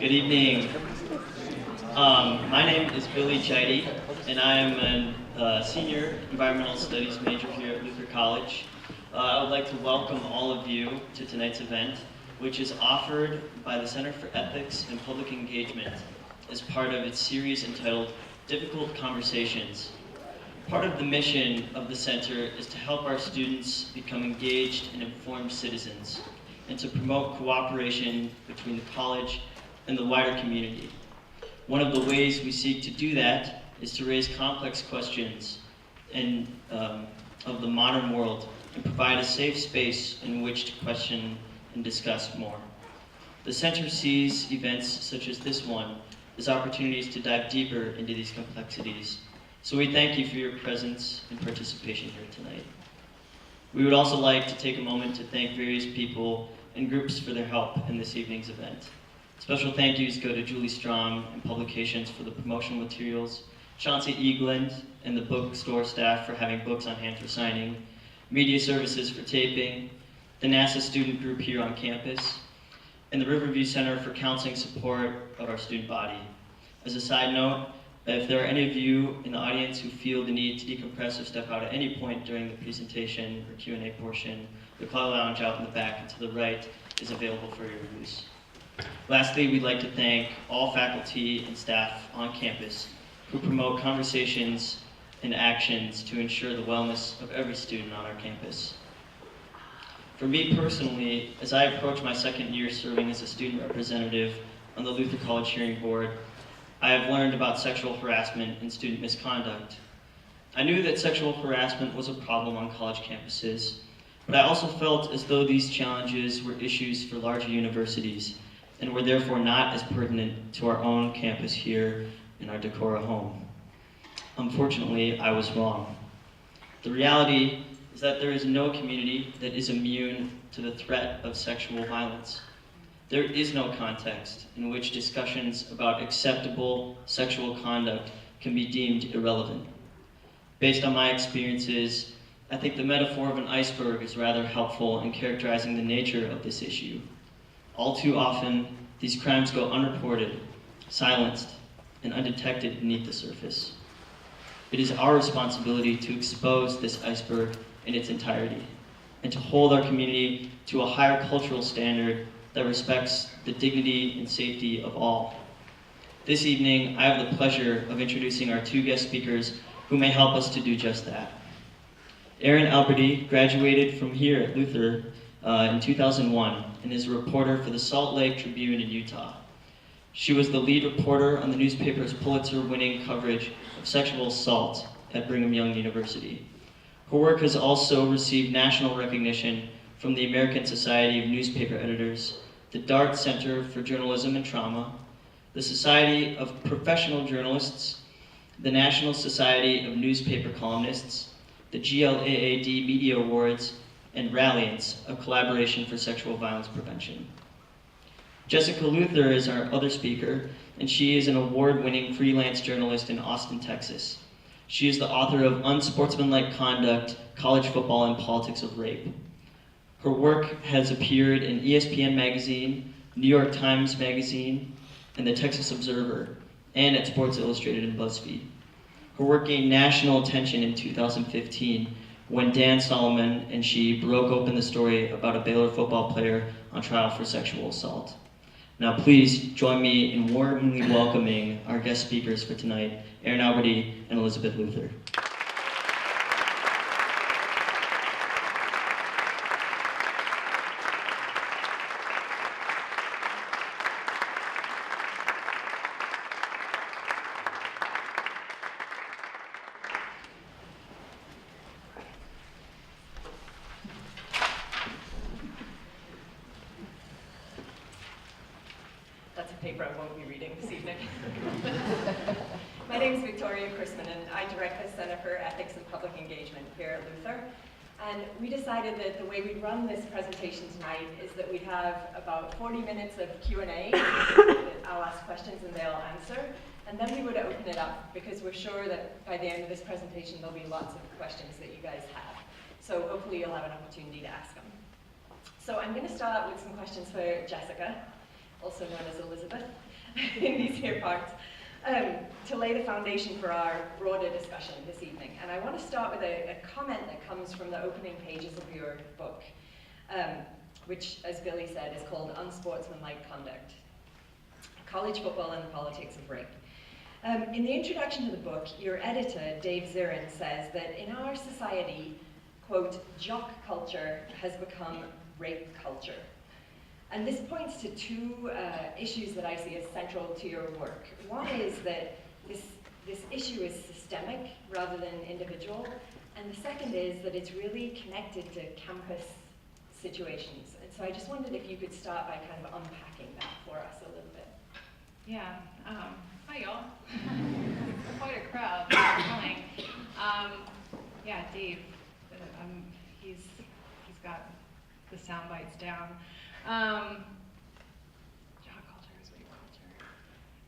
Good evening. My name is Billy Chidi, and I am a senior environmental studies major here at Luther College. I would like to welcome all of you to tonight's event, which is offered by the Center for Ethics and Public Engagement as part of its series entitled Difficult Conversations. Part of the mission of the center is to help our students become engaged and informed citizens, and to promote cooperation between the college and the wider community. One of the ways we seek to do that is to raise complex questions of the modern world and provide a safe space in which to question and discuss more. The center sees events such as this one as opportunities to dive deeper into these complexities. So we thank you for your presence and participation here tonight. We would also like to take a moment to thank various people and groups for their help in this evening's event. Special thank yous go to Julie Strom and Publications for the promotional materials, Chauncey Eagland and the bookstore staff for having books on hand for signing, Media Services for taping, the NASA student group here on campus, and the Riverview Center for counseling support of our student body. As a side note, if there are any of you in the audience who feel the need to decompress or step out at any point during the presentation or Q&A portion, the Cloud Lounge out in the back and to the right is available for your use. Lastly, we'd like to thank all faculty and staff on campus who promote conversations and actions to ensure the wellness of every student on our campus. For me personally, as I approach my second year serving as a student representative on the Luther College Hearing Board, I have learned about sexual harassment and student misconduct. I knew that sexual harassment was a problem on college campuses, but I also felt as though these challenges were issues for larger universities and were therefore not as pertinent to our own campus here in our Decorah home. Unfortunately, I was wrong. The reality is that there is no community that is immune to the threat of sexual violence. There is no context in which discussions about acceptable sexual conduct can be deemed irrelevant. Based on my experiences, I think the metaphor of an iceberg is rather helpful in characterizing the nature of this issue. All too often, these crimes go unreported, silenced, and undetected beneath the surface. It is our responsibility to expose this iceberg in its entirety, and to hold our community to a higher cultural standard that respects the dignity and safety of all. This evening, I have the pleasure of introducing our two guest speakers who may help us to do just that. Erin Alberty graduated from here at Luther in 2001 and is a reporter for the Salt Lake Tribune in Utah. She was the lead reporter on the newspaper's Pulitzer-winning coverage of sexual assault at Brigham Young University. Her work has also received national recognition from the American Society of Newspaper Editors, the Dart Center for Journalism and Trauma, the Society of Professional Journalists, the National Society of Newspaper Columnists, the GLAAD Media Awards, and Ralliance, a collaboration for sexual violence prevention. Jessica Luther is our other speaker, and she is an award-winning freelance journalist in Austin, Texas. She is the author of Unsportsmanlike Conduct, College Football and Politics of Rape. Her work has appeared in ESPN Magazine, New York Times Magazine, and the Texas Observer, and at Sports Illustrated and BuzzFeed. Her work gained national attention in 2015 when Dan Solomon and she broke open the story about a Baylor football player on trial for sexual assault. Now please join me in warmly welcoming our guest speakers for tonight, Erin Alberty and Elizabeth Luther. Paper I won't be reading this evening. My name is Victoria Chrisman, and I direct the Center for Ethics and Public Engagement here at Luther. And we decided that the way we'd run this presentation tonight is that we'd have about 40 minutes of Q&A. I'll ask questions and they'll answer. And then we would open it up, because we're sure that by the end of this presentation there'll be lots of questions that you guys have. So hopefully you'll have an opportunity to ask them. So I'm going to start out with some questions for Jessica, also known as Elizabeth. in these here parts, to lay the foundation for our broader discussion this evening. And I want to start with a comment that comes from the opening pages of your book, which, as Billy said, is called Unsportsmanlike Conduct: College Football and the Politics of Rape. In the introduction to the book, your editor, Dave Zirin, says that in our society, quote, jock culture has become rape culture. And this points to two issues that I see as central to your work. One is that this issue is systemic rather than individual, and the second is that it's really connected to campus situations. And so I just wondered if you could start by kind of unpacking that for us a little bit. Yeah, hi y'all. Quite a crowd. Coming. Yeah, Dave, he's got the sound bites down. Job culture is rape culture.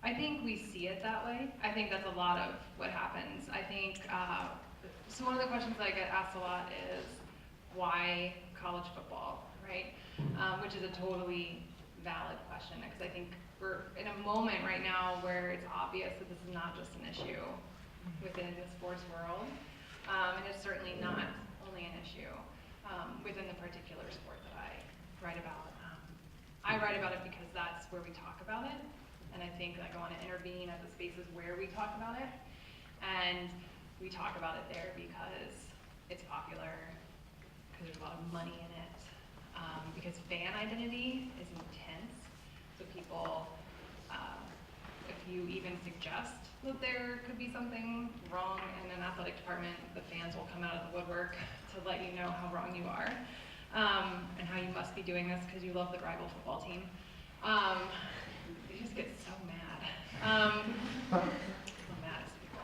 I think we see it that way. I think that's a lot of what happens. I think, so one of the questions that I get asked a lot is, why college football, right? Which is a totally valid question, because I think we're in a moment right now where it's obvious that this is not just an issue within the sports world, and it's certainly not only an issue within the particular sport that I write about. I write about it because that's where we talk about it, and I think like I want to intervene at the spaces where we talk about it, and we talk about it there because it's popular, because there's a lot of money in it, because fan identity is intense, so people, if you even suggest that there could be something wrong in an athletic department, the fans will come out of the woodwork to let you know how wrong you are. And how you must be doing this because you love the rival football team. They just get so mad. The maddest people.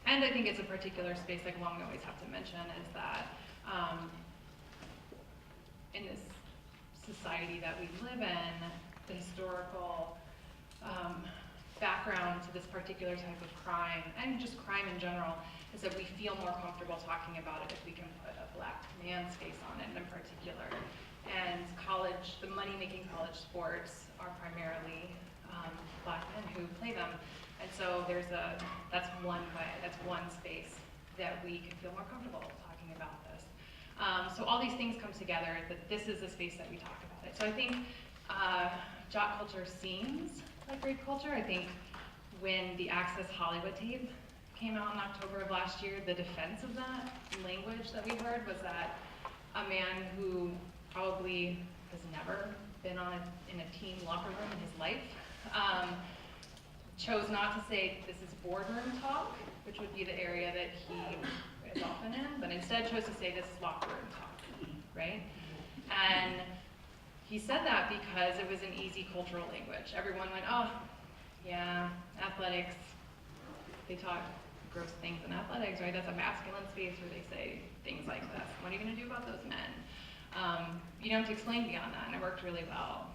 And I think it's a particular space, like one we always have to mention, is that in this society that we live in, the historical background to this particular type of crime, and just crime in general, is that we feel more comfortable talking about it if we can put a black man's face on it in particular. And the money-making college sports are primarily black men who play them. And so that's one way, that's one space that we can feel more comfortable talking about this. So all these things come together, that this is the space that we talk about it. So I think jock culture seems like rape culture. I think when the Access Hollywood tape came out in October of last year, the defense of that language that we heard was that a man who probably has never been in a team locker room in his life chose not to say this is boardroom talk, which would be the area that he is often in, but instead chose to say this is locker room talk, right? And he said that because it was an easy cultural language. Everyone went, oh, yeah, athletics, they talk gross things in athletics, right? That's a masculine space where they say things like this. What are you going to do about those men? You don't have to explain beyond that, and it worked really well,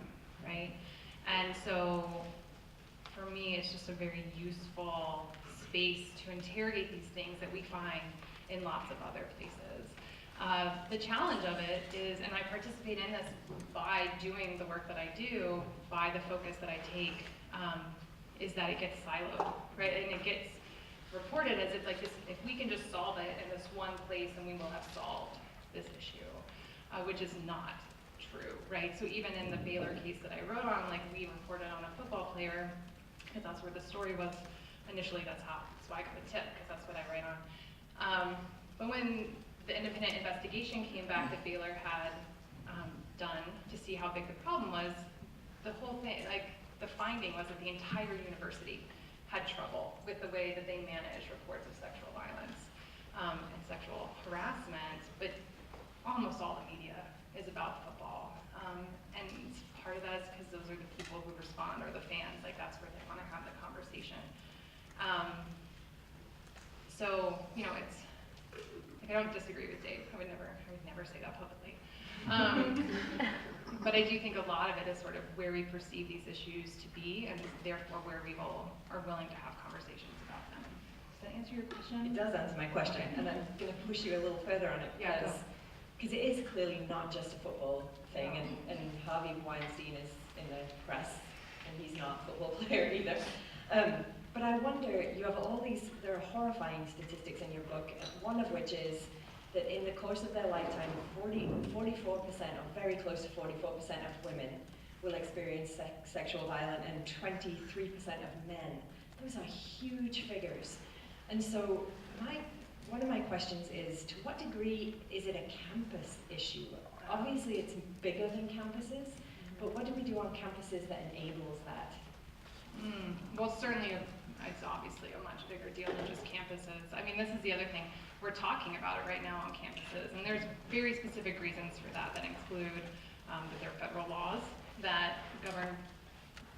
right? And so, for me, it's just a very useful space to interrogate these things that we find in lots of other places. The challenge of it is, and I participate in this by doing the work that I do, by the focus that I take, is that it gets siloed, right? And it gets reported as if like this, if we can just solve it in this one place, then we will have solved this issue, which is not true, right? So even in the Baylor case that I wrote on, like we reported on a football player, because that's where the story was initially, that's why I got the tip, because that's what I write on. But when the independent investigation came back that Baylor had done to see how big the problem was, the whole thing, like the finding was that the entire university had trouble with the way that they manage reports of sexual violence and sexual harassment, but almost all the media is about football. And part of that is because those are the people who respond, or the fans, like that's where they want to have the conversation. So, you know, it's, like I don't disagree with Dave, I would never say that publicly. But I do think a lot of it is sort of where we perceive these issues to be, and therefore where we are willing to have conversations about them. Does that answer your question? It does answer my question, and I'm going to push you a little further on it, because it is clearly not just a football thing, and Harvey Weinstein is in the press and he's not a football player either. But I wonder, you have all these, there are horrifying statistics in your book, one of which is that in the course of their lifetime, 44%, or very close to 44% of women will experience sexual violence, and 23% of men. Those are huge figures. And so one of my questions is, to what degree is it a campus issue? Obviously it's bigger than campuses, but what do we do on campuses that enables that? Well, certainly it's obviously a much bigger deal than just campuses. I mean, this is the other thing. We're talking about it right now on campuses, and there's very specific reasons for that include that there are federal laws that govern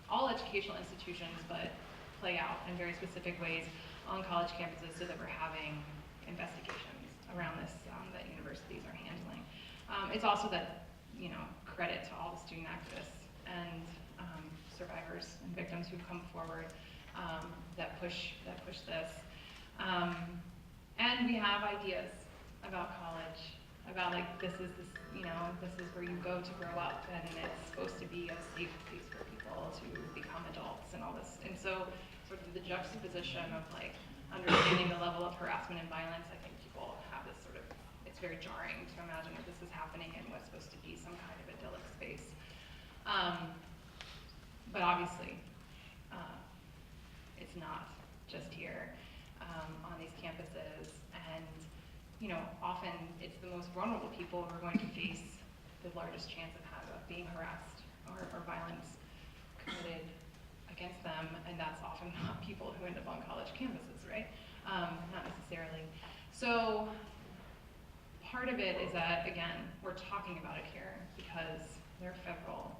all educational institutions, but play out in very specific ways on college campuses, so that we're having investigations around this that universities are handling. It's also that, credit to all the student activists and survivors and victims who've come forward that push this. And we have ideas about college, about this is where you go to grow up, and it's supposed to be a safe place for people to become adults and all this. And so sort of the juxtaposition of understanding the level of harassment and violence, I think people have this it's very jarring to imagine that this is happening in what's supposed to be some kind of idyllic space. But obviously, it's not just here on these campuses, and often it's the most vulnerable people who are going to face the largest chance of being harassed or violence committed against them, and that's often not people who end up on college campuses, right? Not necessarily. So part of it is that, again, we're talking about it here because there are federal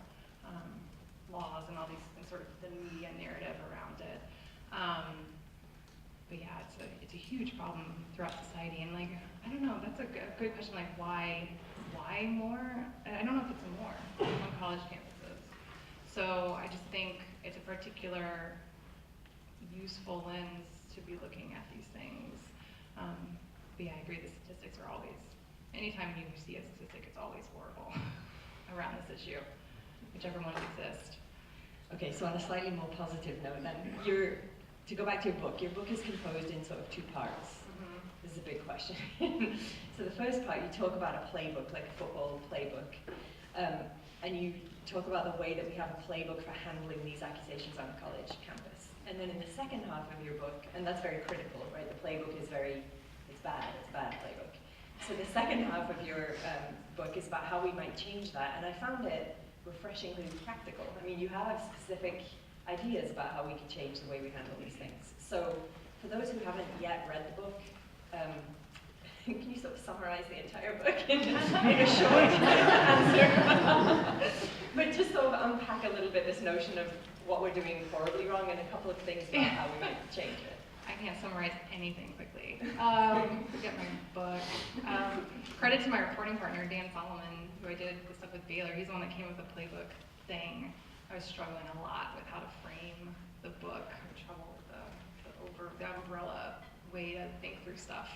laws and all these, and sort of the media narrative around it. But yeah, it's a huge problem throughout society, and I don't know, that's a good question, why more? I don't know if it's more on college campuses. So I just think it's a particular useful lens to be looking at these things. But yeah, I agree, the statistics are always, anytime you see a statistic, it's always horrible around this issue, whichever one exists. Okay, so on a slightly more positive note then, to go back to your book is composed in sort of two parts. Mm-hmm. This is a big question. So the first part, you talk about a playbook, like a football playbook, and you talk about the way that we have a playbook for handling these accusations on a college campus. And then in the second half of your book, and that's very critical, right? The playbook is it's bad playbook. So the second half of your book is about how we might change that, and I found it refreshingly practical. I mean, you have specific ideas about how we can change the way we handle these things. So for those who haven't yet read the book, can you sort of summarize the entire book in a short answer? But just sort of unpack a little bit this notion of what we're doing horribly wrong and a couple of things about how we might change it. I can't summarize anything quickly. Forget my book. Credit to my reporting partner, Dan Solomon, who I did the stuff with Baylor. He's the one that came up with the playbook thing. I was struggling a lot with how to frame the book. I had trouble with the umbrella way to think through stuff.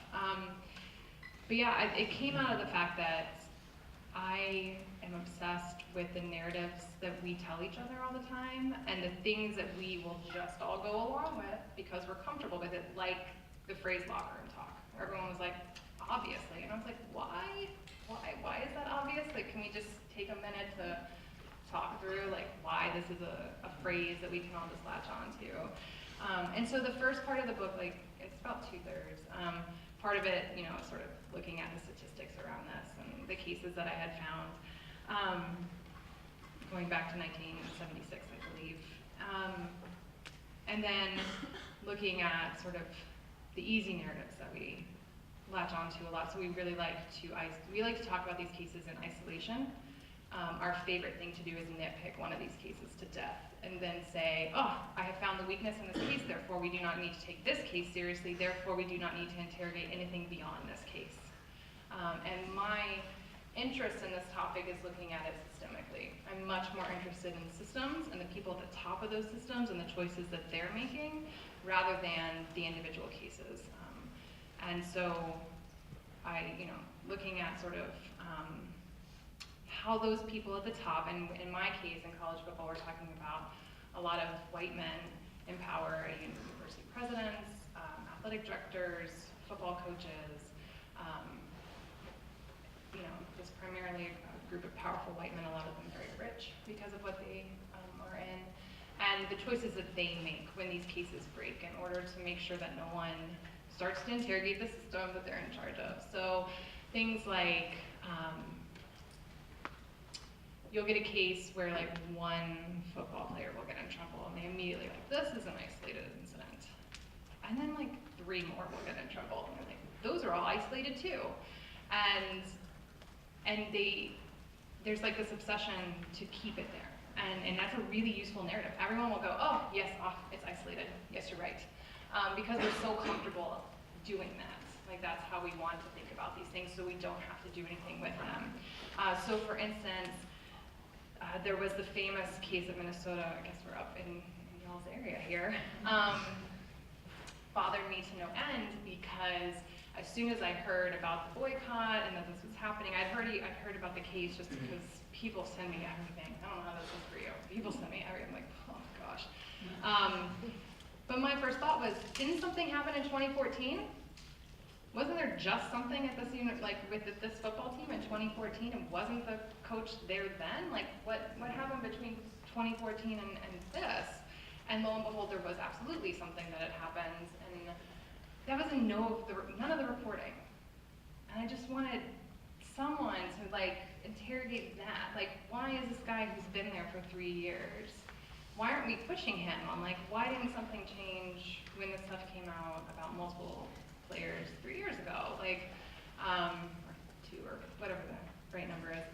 But yeah, it came out of the fact that I am obsessed with the narratives that we tell each other all the time, and the things that we will just all go along with because we're comfortable with it, like the phrase locker room talk. Everyone was like, obviously, and I was like, why? Why is that obvious? Can we just take a minute to talk through why this is a phrase that we can all just latch on to? And so the first part of the book, it's about 2/3. Part of it, sort of looking at the statistics around this and the cases that I had found, going back to 1976, I believe. And then looking at sort of the easy narratives that we latch onto a lot. So we really like to talk about these cases in isolation. Our favorite thing to do is nitpick one of these cases to death and then say, oh, I have found the weakness in this case, therefore we do not need to take this case seriously, therefore we do not need to interrogate anything beyond this case. And my interest in this topic is looking at it systemically. I'm much more interested in systems and the people at the top of those systems and the choices that they're making rather than the individual cases. And so looking at sort of how those people at the top, and in my case in college football we're talking about a lot of white men in power at university presidents, athletic directors, football coaches, just primarily a group of powerful white men, a lot of them very rich because of what they are in, and the choices that they make when these cases break in order to make sure that no one starts to interrogate the system that they're in charge of. So things like, you'll get a case where like one football player will get in trouble and they immediately like, this is an isolated incident. And then like 3 more will get in trouble. And they're like, those are all isolated too. And there's like this obsession to keep it there. And that's a really useful narrative. Everyone will go, oh, yes, it's isolated. Yes, you're right. Because we're so comfortable doing that. Like that's how we want to think about these things so we don't have to do anything with them. So for instance, there was the famous case of Minnesota, I guess we're up in y'all's area here, bothered me to no end because as soon as I heard about the boycott and that this was happening, I'd heard about the case just because people send me everything. I don't know how this is for you. People send me everything. I'm like, oh gosh. But my first thought was, didn't something happen in 2014? Wasn't there just something at this unit, like with this football team in 2014, and wasn't the coach there then? Like, what happened between 2014 and this? And lo and behold, there was absolutely something that had happened, and that was in none of the reporting. And I just wanted someone to like interrogate that. Like, why is this guy who's been there for 3 years? Why aren't we pushing him on like, why didn't something change when this stuff came out about multiple players 3 years ago, like, or 2 or whatever the right number is.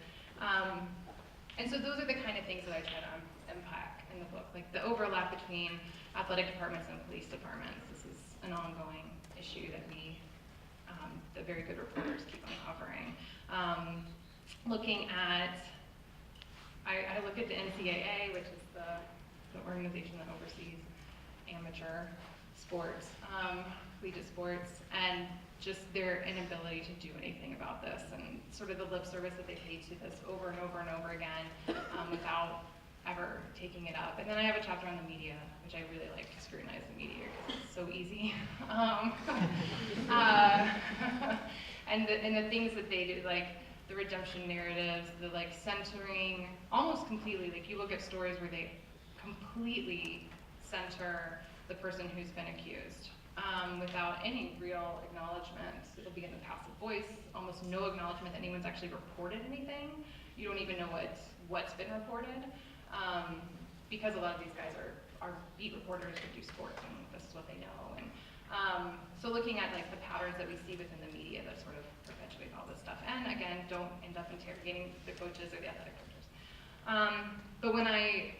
And so those are the kind of things that I try to unpack in the book, like the overlap between athletic departments and police departments. This is an ongoing issue that the very good reporters keep uncovering. Looking at, I look at the NCAA, which is the organization that oversees amateur sports, collegiate sports, and just their inability to do anything about this, and sort of the lip service that they pay to this over and over and over again without ever taking it up. And then I have a chapter on the media, which I really like to scrutinize the media because it's so easy. And the things that they do, like the redemption narratives, the like centering, almost completely, like you look at stories where they completely center the person who's been accused. Without any real acknowledgement. It'll be in the passive voice, almost no acknowledgement that anyone's actually reported anything. You don't even know what's been reported, because a lot of these guys are beat reporters who do sports, and this is what they know. And so looking at like the patterns that we see within the media that sort of perpetuate all this stuff, and again, don't end up interrogating the coaches or the athletic coaches. But when I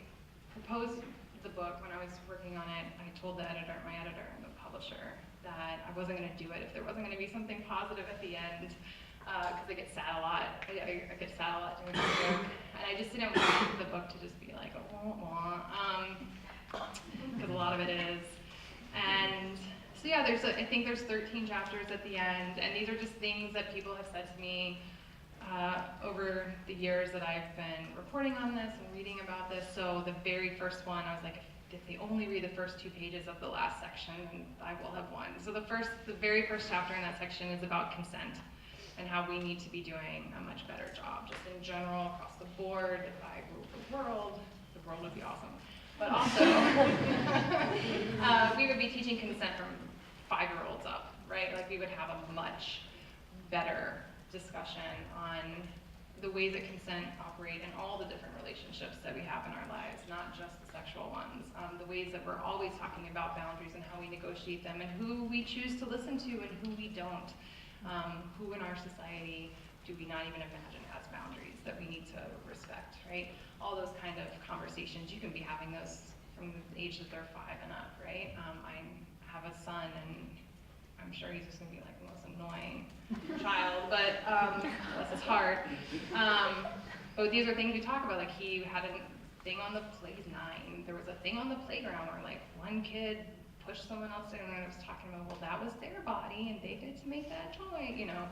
proposed the book, when I was working on it, I told my editor, and the publisher, that I wasn't going to do it if there wasn't going to be something positive at the end, because I get sad a lot. I get sad a lot doing the book, and I just didn't want the book to just be like a because a lot of it is. And so yeah, I think there's 13 chapters at the end, and these are just things that people have said to me over the years that I've been reporting on this and reading about this. So the very first one, I was like, if they only read the first 2 pages of the last section, then I will have won. So the very first chapter in that section is about consent and how we need to be doing a much better job, just in general, across the board. If I ruled the world would be awesome. But also, we would be teaching consent from 5-year-olds up, right? Like we would have a much better discussion on the ways that consent operate in all the different relationships that we have in our lives, not just the sexual ones. The ways that we're always talking about boundaries and how we negotiate them, and who we choose to listen to and who we don't. Who in our society do we not even imagine has boundaries that we need to respect, right? All those kind of conversations, you can be having those from the age that they're 5 and up, right? I have a son, and I'm sure he's just gonna be like the most annoying child, but bless his heart. But these are things we talk about, like he had a thing on the there was a thing on the playground where like one kid pushed someone else in, and I was talking about, well, that was their body and they get to make that choice, you know.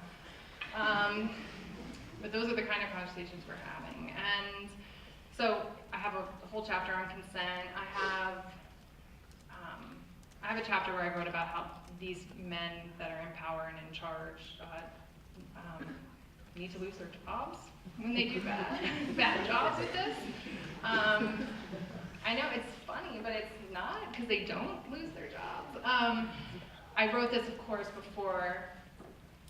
But those are the kind of conversations we're having. And So I have a whole chapter on consent. I have a chapter where I wrote about how these men that are in power and in charge need to lose their jobs when they do bad jobs with this. I know it's funny, but it's not, because they don't lose their jobs. I wrote this, of course, before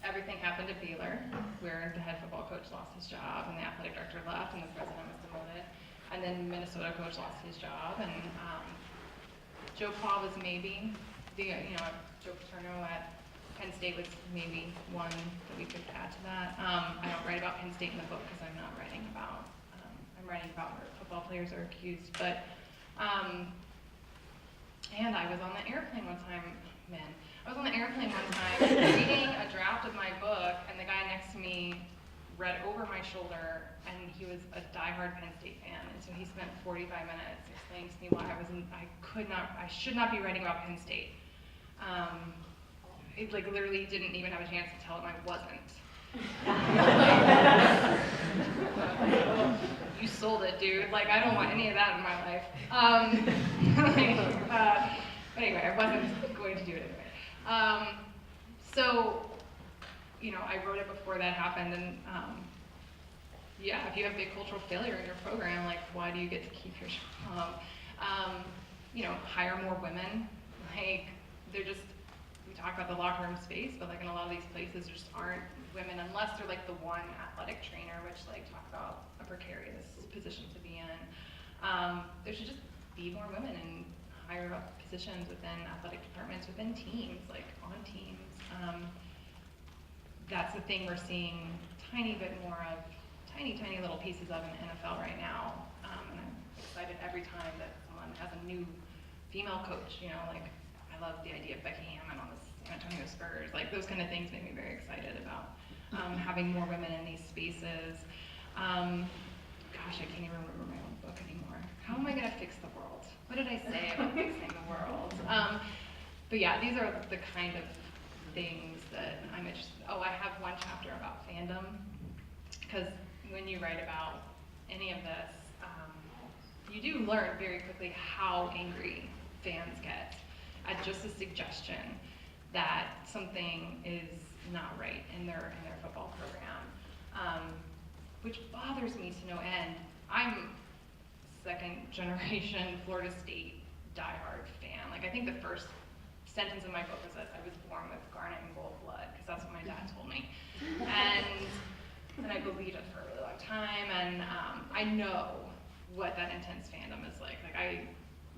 everything happened at Baylor, where the head football coach lost his job, and the athletic director left, and the president was demoted. And then Minnesota coach lost his job, and Joe Pa was maybe, Joe Paterno at Penn State was maybe one that we could add to that. I don't write about Penn State in the book because I'm not writing about, I'm writing about where football players are accused. But, and I was on the airplane one time, I was on the airplane one time reading a draft of my book, and the guy next to me read over my shoulder, and he was a diehard Penn State fan, and so he spent 45 minutes explaining to me why I should not be writing about Penn State. It literally didn't even have a chance to tell him I wasn't. You sold it, dude. I don't want any of that in my life. But anyway, I wasn't going to do it anyway. So, I wrote it before that happened, and yeah, if you have big cultural failure in your program, why do you get to keep your job? Hire more women. We talk about the locker room space, but in a lot of these places, there just aren't women, unless they're the one athletic trainer, which talk about a precarious position to be in. There should just be more women in higher up positions within athletic departments, within teams, on teams. That's the thing we're seeing tiny little pieces of in the NFL right now. And I'm excited every time that someone has a new female coach, I love the idea of Becky Hammond on the San Antonio Spurs. Those kind of things make me very excited about having more women in these spaces. Gosh, I can't even remember my own book anymore. How am I going to fix the world? What did I say about fixing the world? But yeah, these are the kind of things that I'm interested in. Oh, I have one chapter about fandom, because when you write about any of this, you do learn very quickly how angry fans get at just a suggestion that something is not right in their football program, which bothers me to no end. I'm second generation Florida State diehard fan. I think the first sentence in my book is that I was born with garnet and gold blood, because that's what my dad told me. And I believed it for a really long time, and I know what that intense fandom is like. I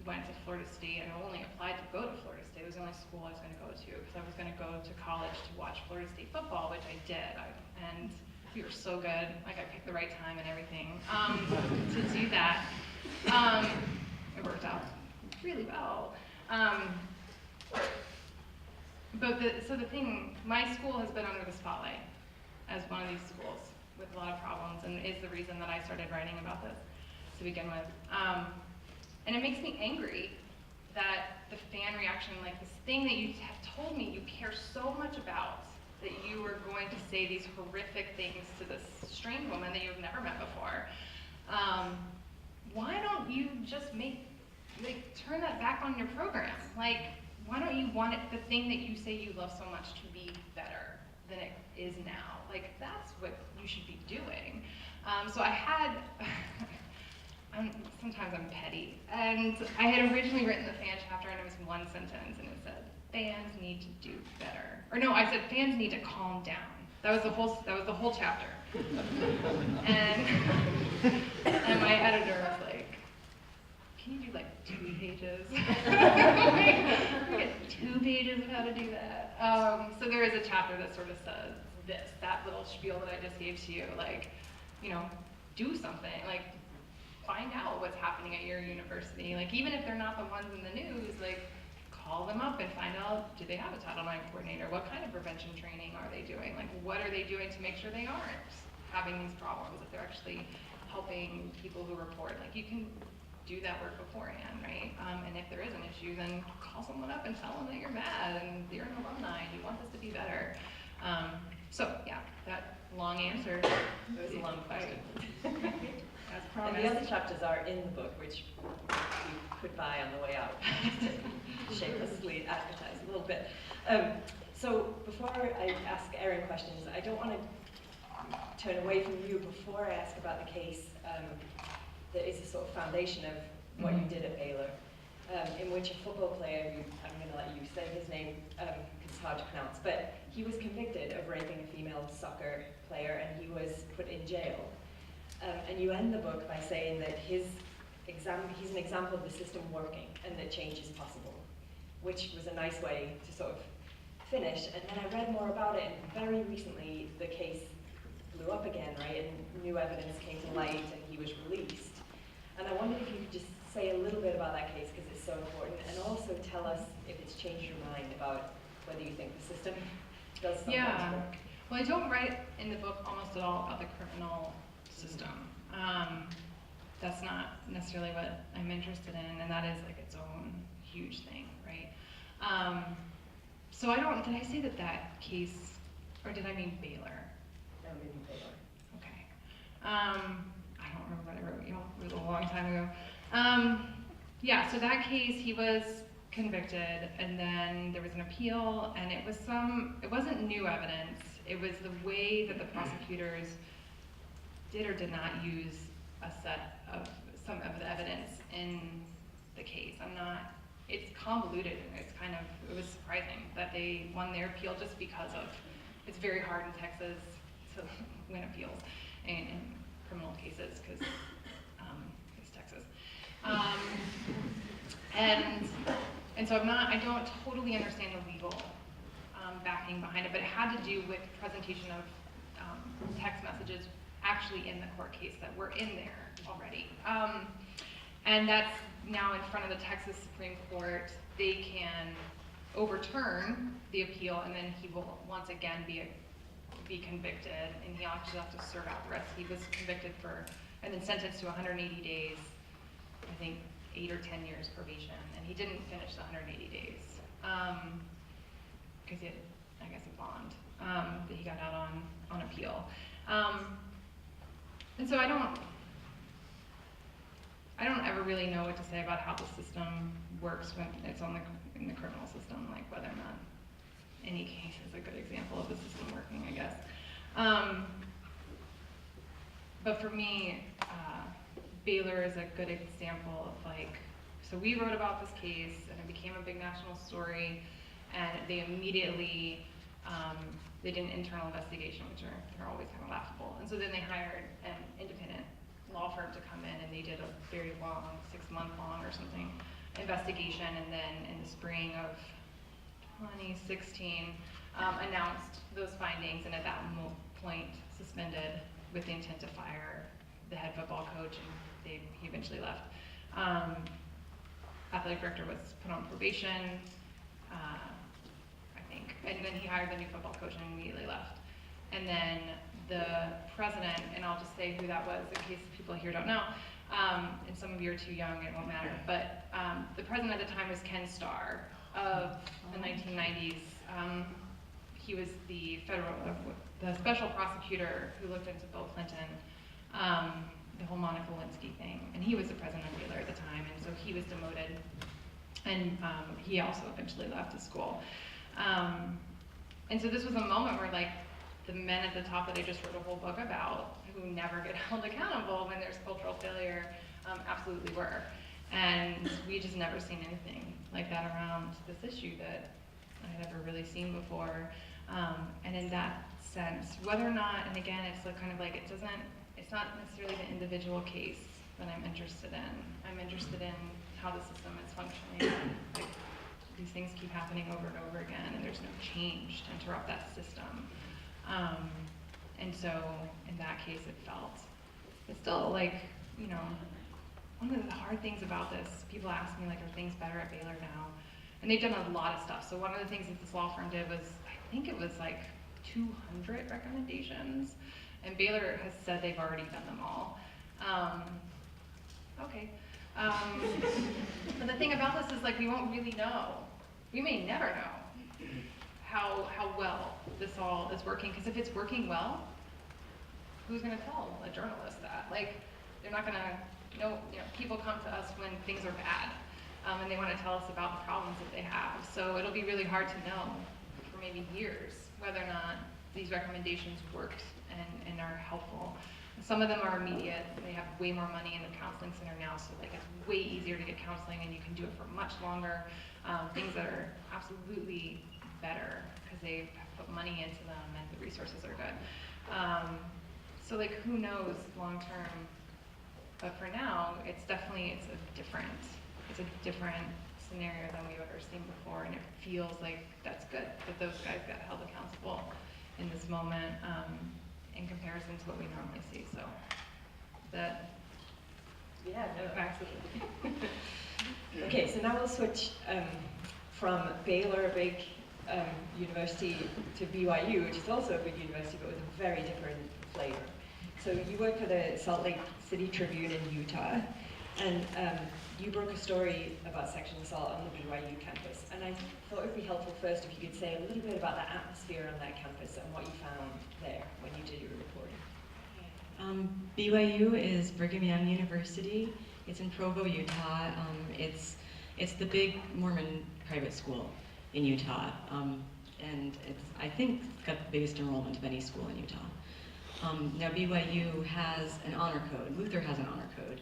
went to Florida State, and I only applied to go to Florida State. It was the only school I was going to go to, because I was going to go to college to watch Florida State football, which I did. And we were so good. I picked the right time and everything to do that. It worked out really well. So the thing, my school has been under the spotlight as one of these schools with a lot of problems, and is the reason that I started writing about this to begin with. And it makes me angry that the fan reaction, this thing that you have told me you care so much about, that you were going to say these horrific things to this strange woman that you've never met before. Why don't you just turn that back on your program? Why don't you want the thing that you say you love so much to be better than it is now? That's what you should be doing. So I had, sometimes I'm petty, and I had originally written the fan chapter, and it was one sentence, and it said, fans need to do better. Or no, I said fans need to calm down. That was the whole chapter. And my editor was like, can you do 2 pages? We get 2 pages of how to do that. So there is a chapter that sort of says that little spiel that I just gave to you, do something, find out what's happening at your university. Even if they're not the ones in the news, call them up and find out, do they have a Title IX coordinator? What kind of prevention training are they doing? What are they doing to make sure they aren't having these problems, that they're actually helping people who report? You can do that work beforehand, right? And if there is an issue, then call someone up and tell them that you're mad and you're an alumni and you want this to be better. So yeah, that long answer. It was a long question. as And promised. the other chapters are in the book, which you could buy on the way out, to shamelessly advertise a little bit. So before I ask Erin questions, I don't want to turn away from you before I ask about the case that is a sort of foundation of what you did at Baylor, in which a football player, who I'm going to let you say his name because it's hard to pronounce, but he was convicted of raping a female soccer player and he was put in jail. And you end the book by saying that he's an example of the system working and that change is possible, which was a nice way to sort of finish. And then I read more about it, and very recently the case blew up again, right? And new evidence came to light and he was released. And I wondered if you could just say a little bit about that case because it's so important, and also tell us if it's changed your mind about whether you think the system does something to work. Well, I don't write in the book almost at all about the criminal system. That's not necessarily what I'm interested in, and that is like its own huge thing, right? So did I say that case, or did I mean Baylor? No, maybe Baylor. Okay. I don't remember what I wrote, it was a long time ago. Yeah, so that case, he was convicted, and then there was an appeal, and it wasn't new evidence, it was the way that the prosecutors did or did not use a set of some of the evidence in the case. It's convoluted, and it was surprising that they won their appeal just because it's very hard in Texas to win appeals in criminal cases, because it's Texas. And so I don't totally understand the legal backing behind it, but it had to do with presentation of text messages actually in the court case that were in there already. And that's now in front of the Texas Supreme Court. They can overturn the appeal, and then he will once again be convicted, and he actually have to serve out the rest. He was convicted and then sentenced to 180 days, I think 8 or 10 years probation, and he didn't finish the 180 days because he had, I guess, a bond that he got out on appeal. And so I don't ever really know what to say about how the system works when it's in the criminal system, like whether or not any case is a good example of the system working, I guess. But for me, Baylor is a good example of so we wrote about this case and it became a big national story, and they immediately, they did an internal investigation, which they're always kind of laughable. And so then they hired an independent law firm to come in, and they did a very long, 6-month-long or something, investigation, and then in the spring of 2016, announced those findings, and at that point suspended with the intent to fire the head football coach, and he eventually left. Athletic director was put on probation, I think, and then he hired the new football coach and immediately left. And then the president, and I'll just say who that was in case people here don't know, and some of you are too young, it won't matter, but the president at the time was Ken Starr of the 1990s. He was the special prosecutor who looked into Bill Clinton, the whole Monica Lewinsky thing, and he was the president of Baylor at the time, and so he was demoted, and he also eventually left the school. And so this was a moment where the men at the top that I just wrote a whole book about, who never get held accountable when there's cultural failure, absolutely were. And we just never seen anything like that around this issue that I had ever really seen before. And in that sense, whether or not, and again, it's it's not necessarily the individual case that I'm interested in. I'm interested in how the system is functioning. These things keep happening over and over again, and there's no change to interrupt that system. And so in that case, it's still one of the hard things about this, people ask me are things better at Baylor now? And they've done a lot of stuff. So one of the things that this law firm did was, I think it was 200 recommendations, and Baylor has said they've already done them all. Okay. But the thing about this is we won't really know. We may never know how well this all is working, because if it's working well, who's going to tell a journalist that? they're not gonna, people come to us when things are bad, and they wanna tell us about the problems that they have. So it'll be really hard to know for maybe years whether or not these recommendations worked and are helpful. Some of them are immediate. They have way more money in the counseling center now, so like it's way easier to get counseling and you can do it for much longer. Things that are absolutely better because they have put money into them and the resources are good. So like who knows long term, but for now it's a different scenario than we've ever seen before, and it feels like that's good that those guys got held accountable in this moment. In comparison to what we normally see, so that. Yeah, no, Absolutely. Okay, so now we'll switch from Baylor, a big university, to BYU, which is also a big university, but with a very different flavor. So you work for the Salt Lake City Tribune in Utah, and you broke a story about sexual assault on the BYU campus. And I thought it would be helpful first if you could say a little bit about the atmosphere on that campus and what you found there when you did your reporting. BYU is Brigham Young University. It's in Provo, Utah. It's the big Mormon private school in Utah, and I think it's got the biggest enrollment of any school in Utah. Now BYU has an honor code. Luther has an honor code,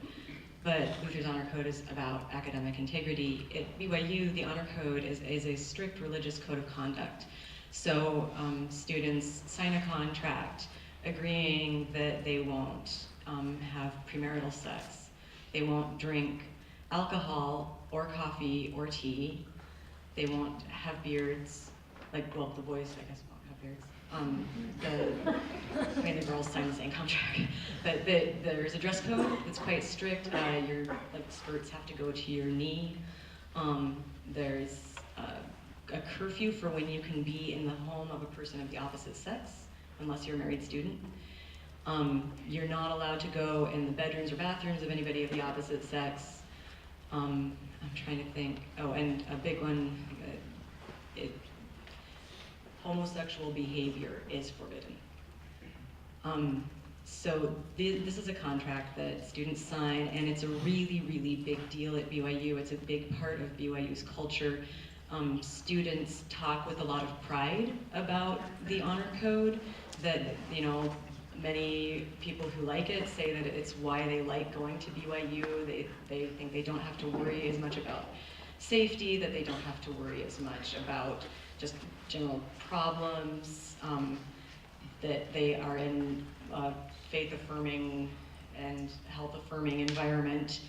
but Luther's honor code is about academic integrity. At BYU, the honor code is a strict religious code of conduct. So students sign a contract agreeing that they won't have premarital sex, they won't drink alcohol or coffee or tea, they won't have beards, well, the boys, I guess, won't have beards. The girls sign the same contract. But there's a dress code that's quite strict. Your skirts have to go to your knee. There's a curfew for when you can be in the home of a person of the opposite sex, unless you're a married student. You're not allowed to go in the bedrooms or bathrooms of anybody of the opposite sex. I'm trying to think. Oh, and a big one, homosexual behavior is forbidden. So this is a contract that students sign, and it's a really, really big deal at BYU. It's a big part of BYU's culture. Students talk with a lot of pride about the honor code, that, many people who like it say that it's why they like going to BYU. They think they don't have to worry as much about safety, that they don't have to worry as much about just general problems, that they are in a faith-affirming and health-affirming environment.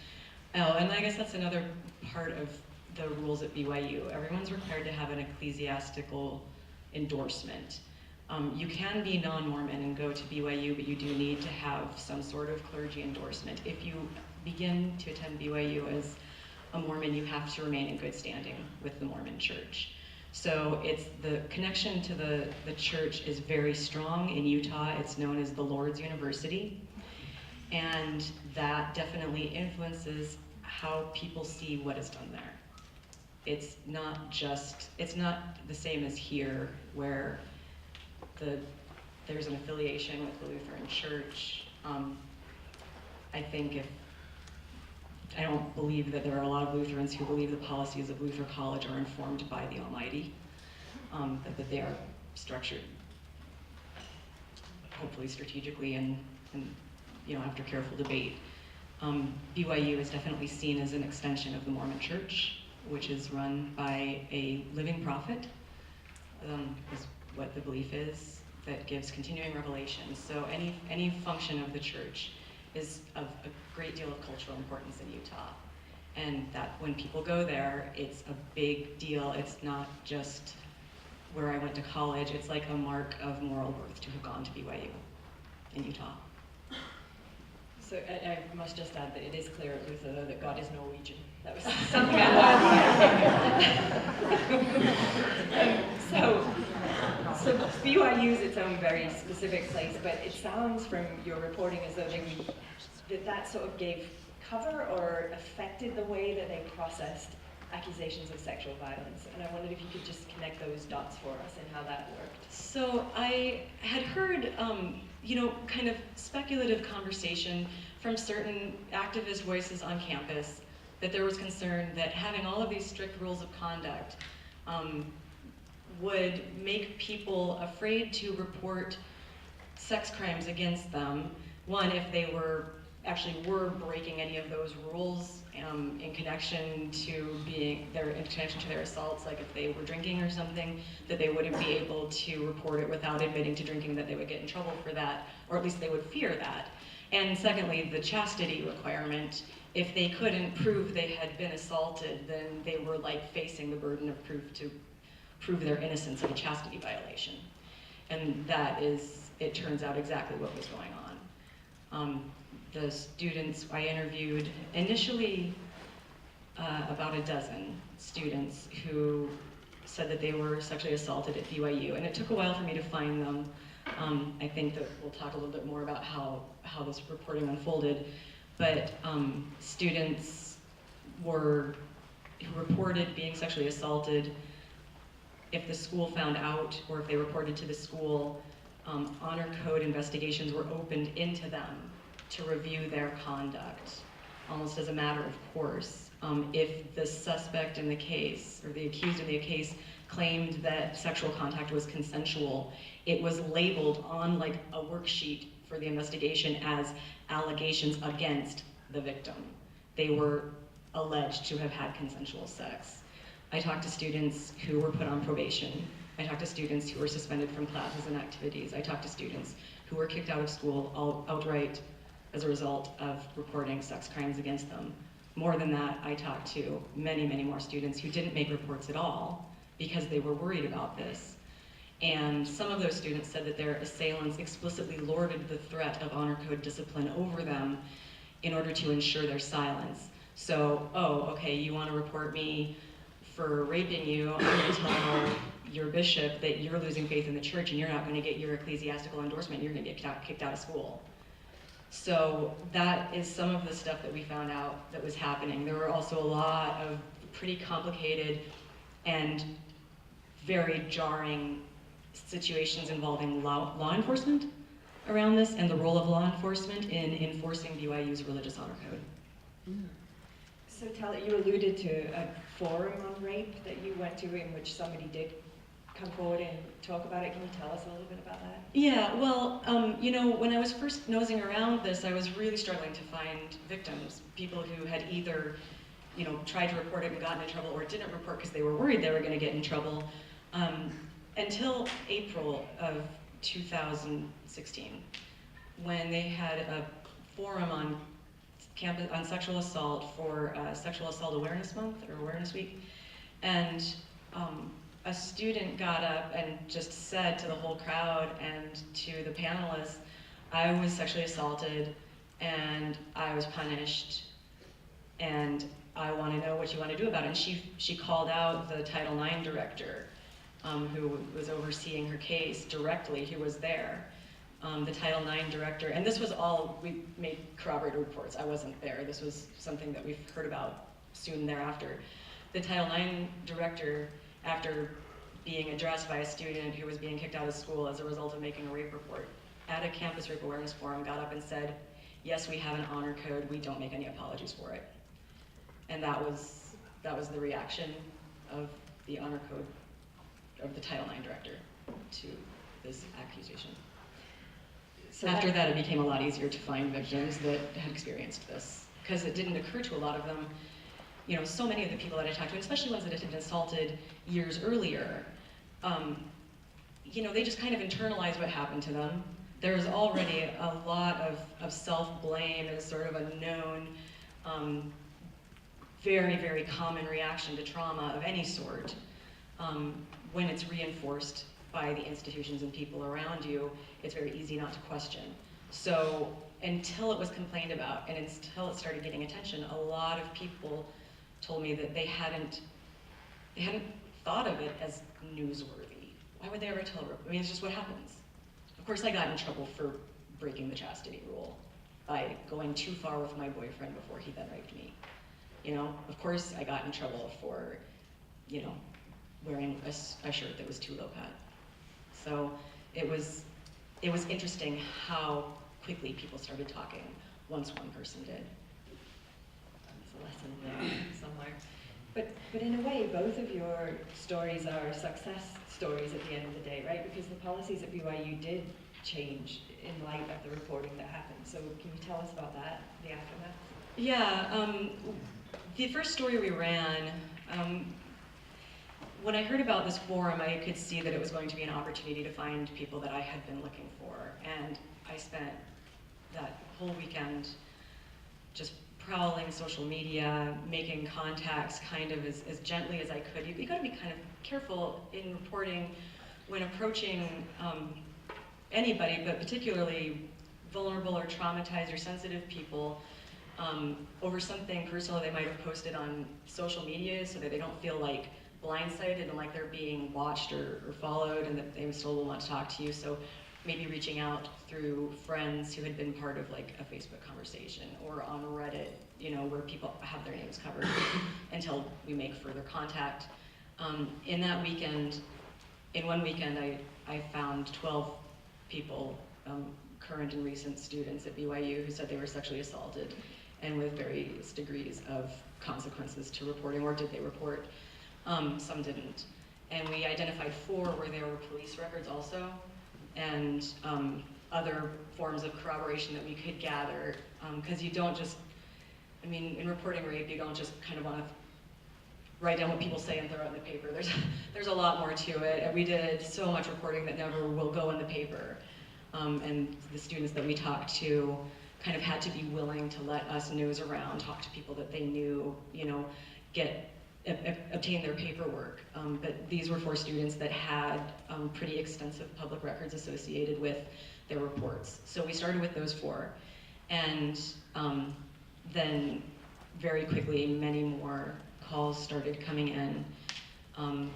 Oh, and I guess that's another part of the rules at BYU. Everyone's required to have an ecclesiastical endorsement. You can be non-Mormon and go to BYU, but you do need to have some sort of clergy endorsement. If you begin to attend BYU as a Mormon, you have to remain in good standing with the Mormon Church. So the connection to the church is very strong in Utah. It's known as the Lord's University, and that definitely influences how people see what is done there. It's not the same as here, where there's an affiliation with the Lutheran Church. I don't believe that there are a lot of Lutherans who believe the policies of Luther College are informed by the Almighty, that they are structured, hopefully strategically and after careful debate. BYU is definitely seen as an extension of the Mormon Church, which is run by a living prophet, is what the belief is, that gives continuing revelation. So any function of the church is of a great deal of cultural importance in Utah. And that when people go there, it's a big deal. It's not just where I went to college. It's like a mark of moral worth to have gone to BYU in Utah. So I must just add that it is clear at Luther, though, that God is Norwegian. That was something I wanted. So BYU is its own very specific place, but it sounds from your reporting as though that sort of gave cover or affected the way that they processed accusations of sexual violence. And I wondered if you could just connect those dots for us and how that worked. So I had heard, kind of speculative conversation from certain activist voices on campus that there was concern that having all of these strict rules of conduct would make people afraid to report sex crimes against them. One, if they were breaking any of those rules in connection to their assaults, like if they were drinking or something, that they wouldn't be able to report it without admitting to drinking, that they would get in trouble for that, or at least they would fear that. And secondly, the chastity requirement. If they couldn't prove they had been assaulted, then they were like facing the burden of proof to prove their innocence of a chastity violation. And that is, it turns out, exactly what was going on. The students I interviewed, initially about a dozen students who said that they were sexually assaulted at BYU, and it took a while for me to find them. I think that we'll talk a little bit more about how this reporting unfolded, but students who reported being sexually assaulted, if the school found out or if they reported to the school, honor code investigations were opened into them to review their conduct, almost as a matter of course. If the suspect in the case, or the accused in the case, claimed that sexual contact was consensual, it was labeled on like a worksheet for the investigation as allegations against the victim. They were alleged to have had consensual sex. I talked to students who were put on probation. I talked to students who were suspended from classes and activities. I talked to students who were kicked out of school outright as a result of reporting sex crimes against them. More than that, I talked to many, many more students who didn't make reports at all because they were worried about this. And some of those students said that their assailants explicitly lorded the threat of honor code discipline over them in order to ensure their silence. So, oh, okay, you want to report me for raping you, I'm going to tell your bishop that you're losing faith in the church and you're not going to get your ecclesiastical endorsement, you're going to get kicked out of school. So that is some of the stuff that we found out that was happening. There were also a lot of pretty complicated and very jarring situations involving law enforcement around this and the role of law enforcement in enforcing BYU's religious honor code. So you alluded to a forum on rape that you went to in which somebody did come forward and talk about it. Can you tell us a little bit about that? Yeah, well, when I was first nosing around this, I was really struggling to find victims, people who had either, tried to report it and gotten in trouble or didn't report because they were worried they were going to get in trouble, until April of 2016, when they had a forum on campus on sexual assault for Sexual Assault Awareness Month or Awareness Week, and a student got up and just said to the whole crowd and to the panelists, I was sexually assaulted and I was punished and I want to know what you want to do about it. And she called out the Title IX director who was overseeing her case directly, who was there. The Title IX director, and this was all, we made corroborated reports, I wasn't there, this was something that we've heard about soon thereafter. The Title IX director, after being addressed by a student who was being kicked out of school as a result of making a rape report, at a campus rape awareness forum, got up and said, yes, we have an honor code, we don't make any apologies for it. And that was the reaction of the honor code, of the Title IX director to this accusation. So after that, it became a lot easier to find victims that had experienced this, because it didn't occur to a lot of them. So many of the people that I talked to, especially ones that had been assaulted years earlier, they just kind of internalized what happened to them. There's already a lot of self-blame as sort of a known, very, very common reaction to trauma of any sort. When it's reinforced by the institutions and people around you, it's very easy not to question. So until it was complained about and until it started getting attention, a lot of people told me that they hadn't thought of it as newsworthy. Why would they ever tell her? I mean, it's just what happens. Of course, I got in trouble for breaking the chastity rule by going too far with my boyfriend before he then raped me. You know, of course I got in trouble for, you know, wearing a shirt that was too low cut. So it was interesting how quickly people started talking once one person did. That's a lesson there somewhere. But in a way, both of your stories are success stories at the end of the day, right? Because the policies at BYU did change in light of the reporting that happened. So can you tell us about that, the aftermath? Yeah, the first story we ran, when I heard about this forum, I could see that it was going to be an opportunity to find people that I had been looking for. And I spent that whole weekend just prowling social media, making contacts kind of as gently as I could. You gotta be kind of careful in reporting when approaching anybody, but particularly vulnerable or traumatized or sensitive people over something personal they might have posted on social media, so that they don't feel like blindsided and like they're being watched or followed, and that they still will want to talk to you. So maybe reaching out through friends who had been part of like a Facebook conversation or on Reddit, you know, where people have their names covered until we make further contact. In that weekend, in one weekend, I found 12 people, current and recent students at BYU, who said they were sexually assaulted, and with various degrees of consequences to reporting, or did they report? Some didn't. And we identified 4 where there were police records also, and other forms of corroboration that we could gather, because you don't just, I mean, in reporting rape, you don't just kind of want to write down what people say and throw it in the paper. There's a lot more to it, and we did so much reporting that never will go in the paper. And the students that we talked to kind of had to be willing to let us nose around, talk to people that they knew, you know, obtain their paperwork. But these were 4 students that had pretty extensive public records associated with their reports. So we started with those 4. And then very quickly, many more calls started coming in.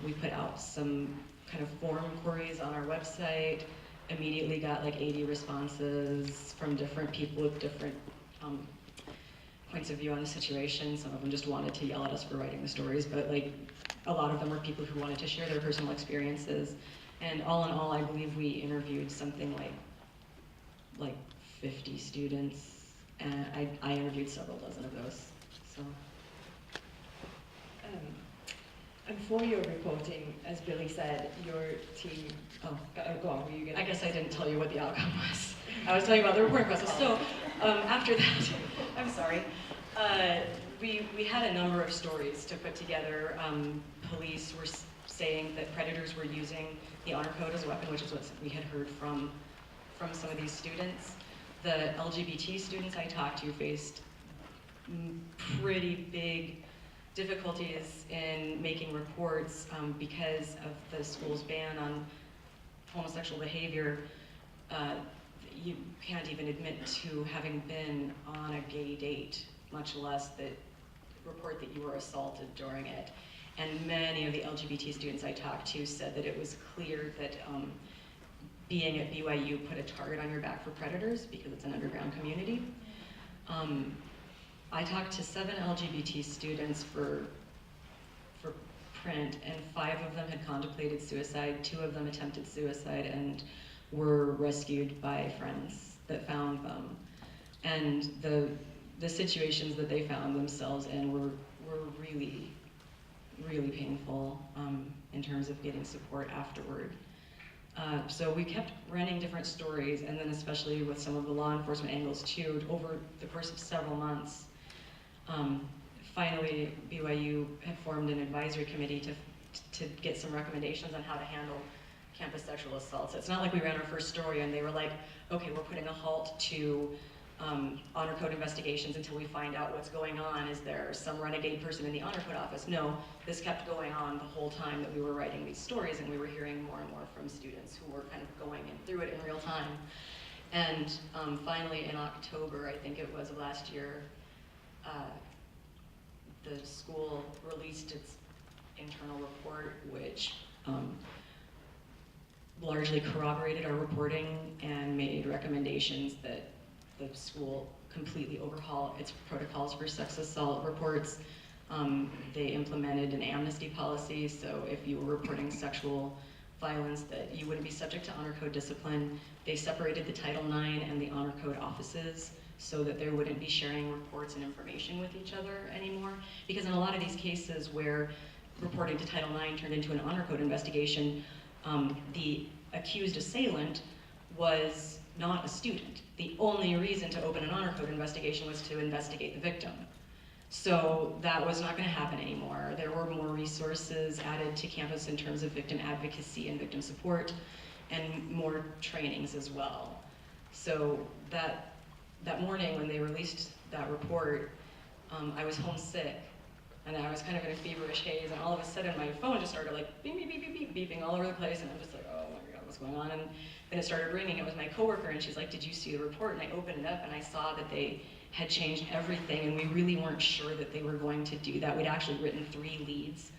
We put out some kind of forum queries on our website, immediately got like 80 responses from different people with different points of view on the situation. Some of them just wanted to yell at us for writing the stories, but like a lot of them were people who wanted to share their personal experiences. And all in all, I believe we interviewed something like 50 students, and I interviewed several dozen of those. So. And for your reporting, as Billy said, your team, go on, were you gonna? I guess I didn't tell you what the outcome was. I was telling you about the reporting process. So after that, I'm sorry, we had a number of stories to put together. Police were saying that predators were using the honor code as a weapon, which is what we had heard from some of these students. The LGBT students I talked to faced pretty big difficulties in making reports because of the school's ban on homosexual behavior. You can't even admit to having been on a gay date, much less that report that you were assaulted during it. And many of the LGBT students I talked to said that it was clear that being at BYU put a target on your back for predators because it's an underground community. I talked to 7 LGBT students for print, and 5 of them had contemplated suicide, 2 of them attempted suicide and were rescued by friends that found them. And the situations that they found themselves in were really, really painful in terms of getting support afterward. So we kept running different stories, and then especially with some of the law enforcement angles too, over the course of several months. Finally, BYU had formed an advisory committee to get some recommendations on how to handle campus sexual assaults. It's not like we ran our first story and they were like, okay, we're putting a halt to honor code investigations until we find out what's going on. Is there some renegade person in the honor code office? No, this kept going on the whole time that we were writing these stories, and we were hearing more and more from students who were kind of going through it in real time. And finally, in October, I think it was of last year, the school released its internal report, which largely corroborated our reporting and made recommendations that the school completely overhaul its protocols for sex assault reports, They implemented an amnesty policy, so if you were reporting sexual violence, that you wouldn't be subject to honor code discipline. They separated the Title IX and the honor code offices so that there wouldn't be sharing reports and information with each other anymore. Because in a lot of these cases where reporting to Title IX turned into an honor code investigation, the accused assailant was not a student. The only reason to open an honor code investigation was to investigate the victim. So that was not going to happen anymore. There were more resources added to campus in terms of victim advocacy and victim support, and more trainings as well. So that morning when they released that report, I was homesick, and I was kind of in a feverish haze, and all of a sudden my phone just started like beep, beep, beep, beep, beep, beeping all over the place, and I'm just like, oh my God, what's going on? And then it started ringing. It was my coworker, and she's like, did you see the report? And I opened it up, and I saw that they had changed everything, and we really weren't sure that they were going to do that. We'd actually written 3 leads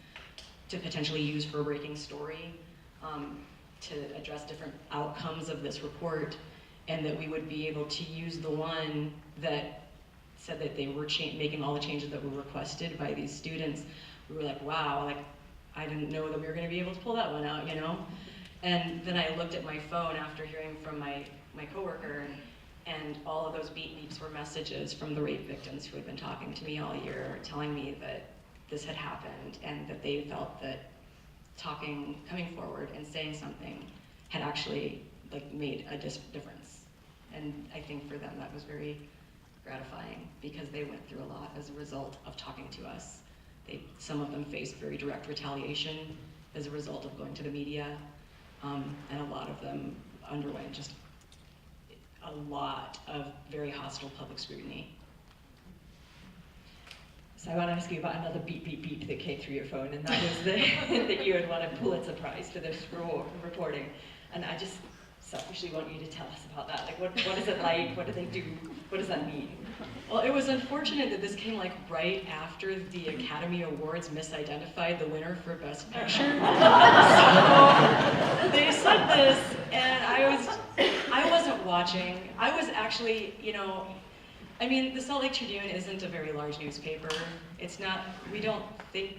to potentially use for a breaking story to address different outcomes of this report, and that we would be able to use the one that said that they were making all the changes that were requested by these students. We were like, wow, like I didn't know that we were going to be able to pull that one out, you know? And then I looked at my phone after hearing from my coworker, and all of those beeps were messages from the rape victims who had been talking to me all year, telling me that this had happened and that they felt that coming forward and saying something had actually like made a difference. And I think for them that was very gratifying, because they went through a lot as a result of talking to us. Some of them faced very direct retaliation as a result of going to the media, and a lot of them underwent just a lot of very hostile public scrutiny. So I want to ask you about another beep, beep, beep that came through your phone, and that was that you had won a Pulitzer Prize for this reporting. And I just selfishly want you to tell us about that. Like, what is it like? What do they do? What does that mean? Well, it was unfortunate that this came like right after the Academy Awards misidentified the winner for Best Picture. So they said this, and I wasn't watching. I was actually, I mean, the Salt Lake Tribune isn't a very large newspaper. It's not, we don't think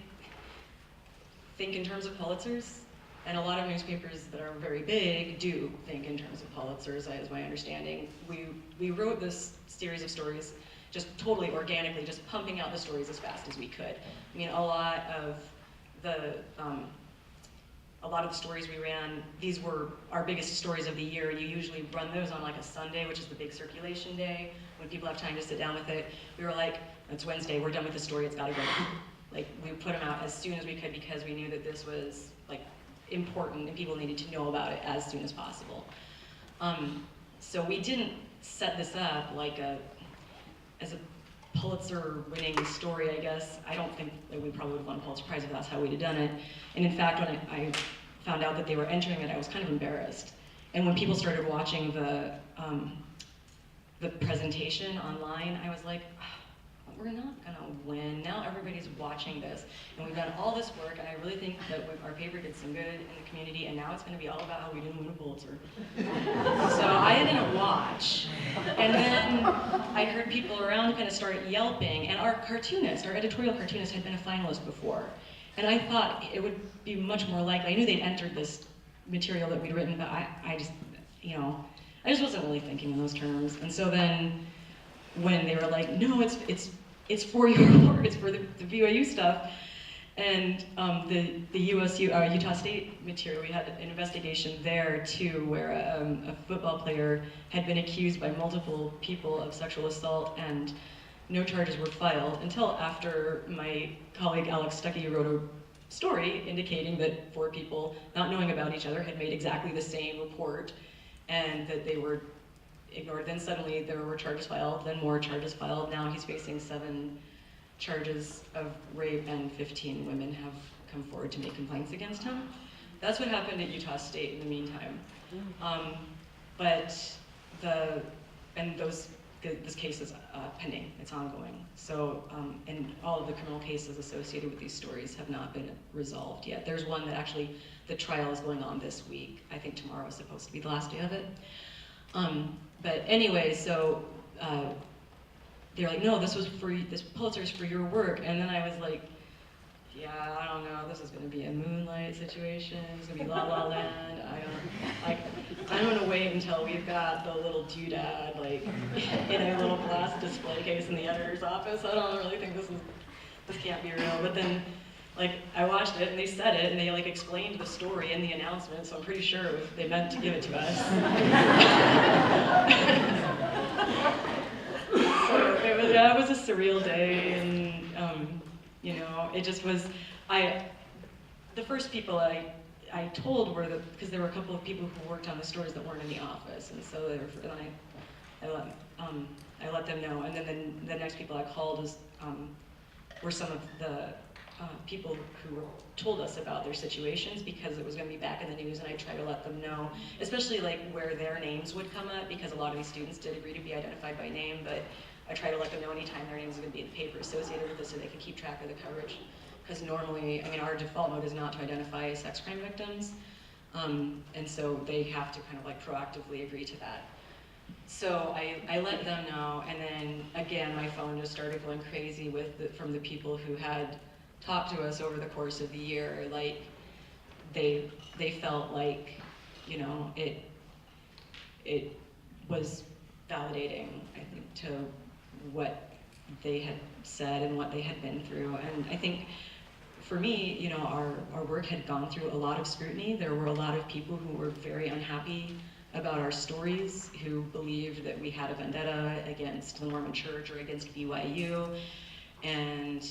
in terms of Pulitzers. And a lot of newspapers that are very big do think in terms of Pulitzers, is my understanding. We wrote this series of stories just totally organically, just pumping out the stories as fast as we could. I mean, a lot of the stories we ran, these were our biggest stories of the year. You usually run those on like a Sunday, which is the big circulation day, when people have time to sit down with it. We were like, it's Wednesday, we're done with the story, it's gotta go. Like, we put them out as soon as we could, because we knew that this was like important and people needed to know about it as soon as possible. So we didn't set this up like as a Pulitzer-winning story, I guess. I don't think that we probably would have won a Pulitzer Prize if that's how we'd have done it. And in fact, when I found out that they were entering it, I was kind of embarrassed. And when people started watching the presentation online, I was like, we're not gonna win. Now everybody's watching this, and we've done all this work, and I really think that our paper did some good in the community, and now it's gonna be all about how we didn't win a Pulitzer. So I didn't watch, and then I heard people around kind of start yelping, and our editorial cartoonist had been a finalist before, and I thought it would be much more likely. I knew they'd entered this material that we'd written, but I just wasn't really thinking in those terms. And so then when they were like, no, it's for your report, it's for the BYU stuff. And the Utah State material, we had an investigation there too, where a football player had been accused by multiple people of sexual assault, and no charges were filed until after my colleague Alex Stuckey wrote a story indicating that 4 people, not knowing about each other, had made exactly the same report, and that they were ignored. Then suddenly there were charges filed, then more charges filed. Now he's facing 7 charges of rape, and 15 women have come forward to make complaints against him. That's what happened at Utah State in the meantime. This case is pending, it's ongoing. So, and all of the criminal cases associated with these stories have not been resolved yet. There's one that actually, the trial is going on this week. I think tomorrow is supposed to be the last day of it. But anyway, so they were like, no, this Pulitzer's for your work. And then I was like, yeah, I don't know, this is gonna be a Moonlight situation, it's gonna be La La Land, I'm gonna wait until we've got the little doodad, like, in a little glass display case in the editor's office. I don't really think this can't be real. But then, like, I watched it and they said it and they like explained the story in the announcement, so I'm pretty sure they meant to give it to us. So it was a surreal day, and you know, it just was, the first people I told were because there were a couple of people who worked on the stories that weren't in the office, and so I let them know. And then the next people I called were some of the people who told us about their situations, because it was going to be back in the news, and I tried to let them know, especially like where their names would come up, because a lot of these students did agree to be identified by name, but I try to let them know anytime their name is going to be in the paper associated with this, so they can keep track of the coverage. Because normally, I mean, our default mode is not to identify sex crime victims, and so they have to kind of like proactively agree to that. So I let them know, and then again, my phone just started going crazy from the people who had talked to us over the course of the year. Like, they felt like, you know, it was validating, I think, to what they had said and what they had been through. And I think for me, you know, our work had gone through a lot of scrutiny. There were a lot of people who were very unhappy about our stories, who believed that we had a vendetta against the Mormon Church or against BYU. And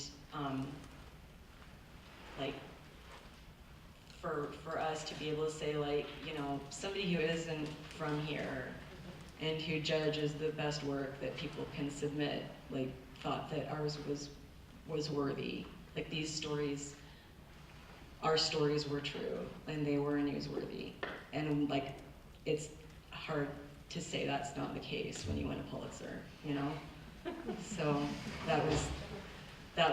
like, for us to be able to say, like, you know, somebody who isn't from here and who judges the best work that people can submit, like, thought that ours was worthy. Like, these stories, our stories were true, and they were newsworthy. And like, it's hard to say that's not the case when you win a Pulitzer, you know? So that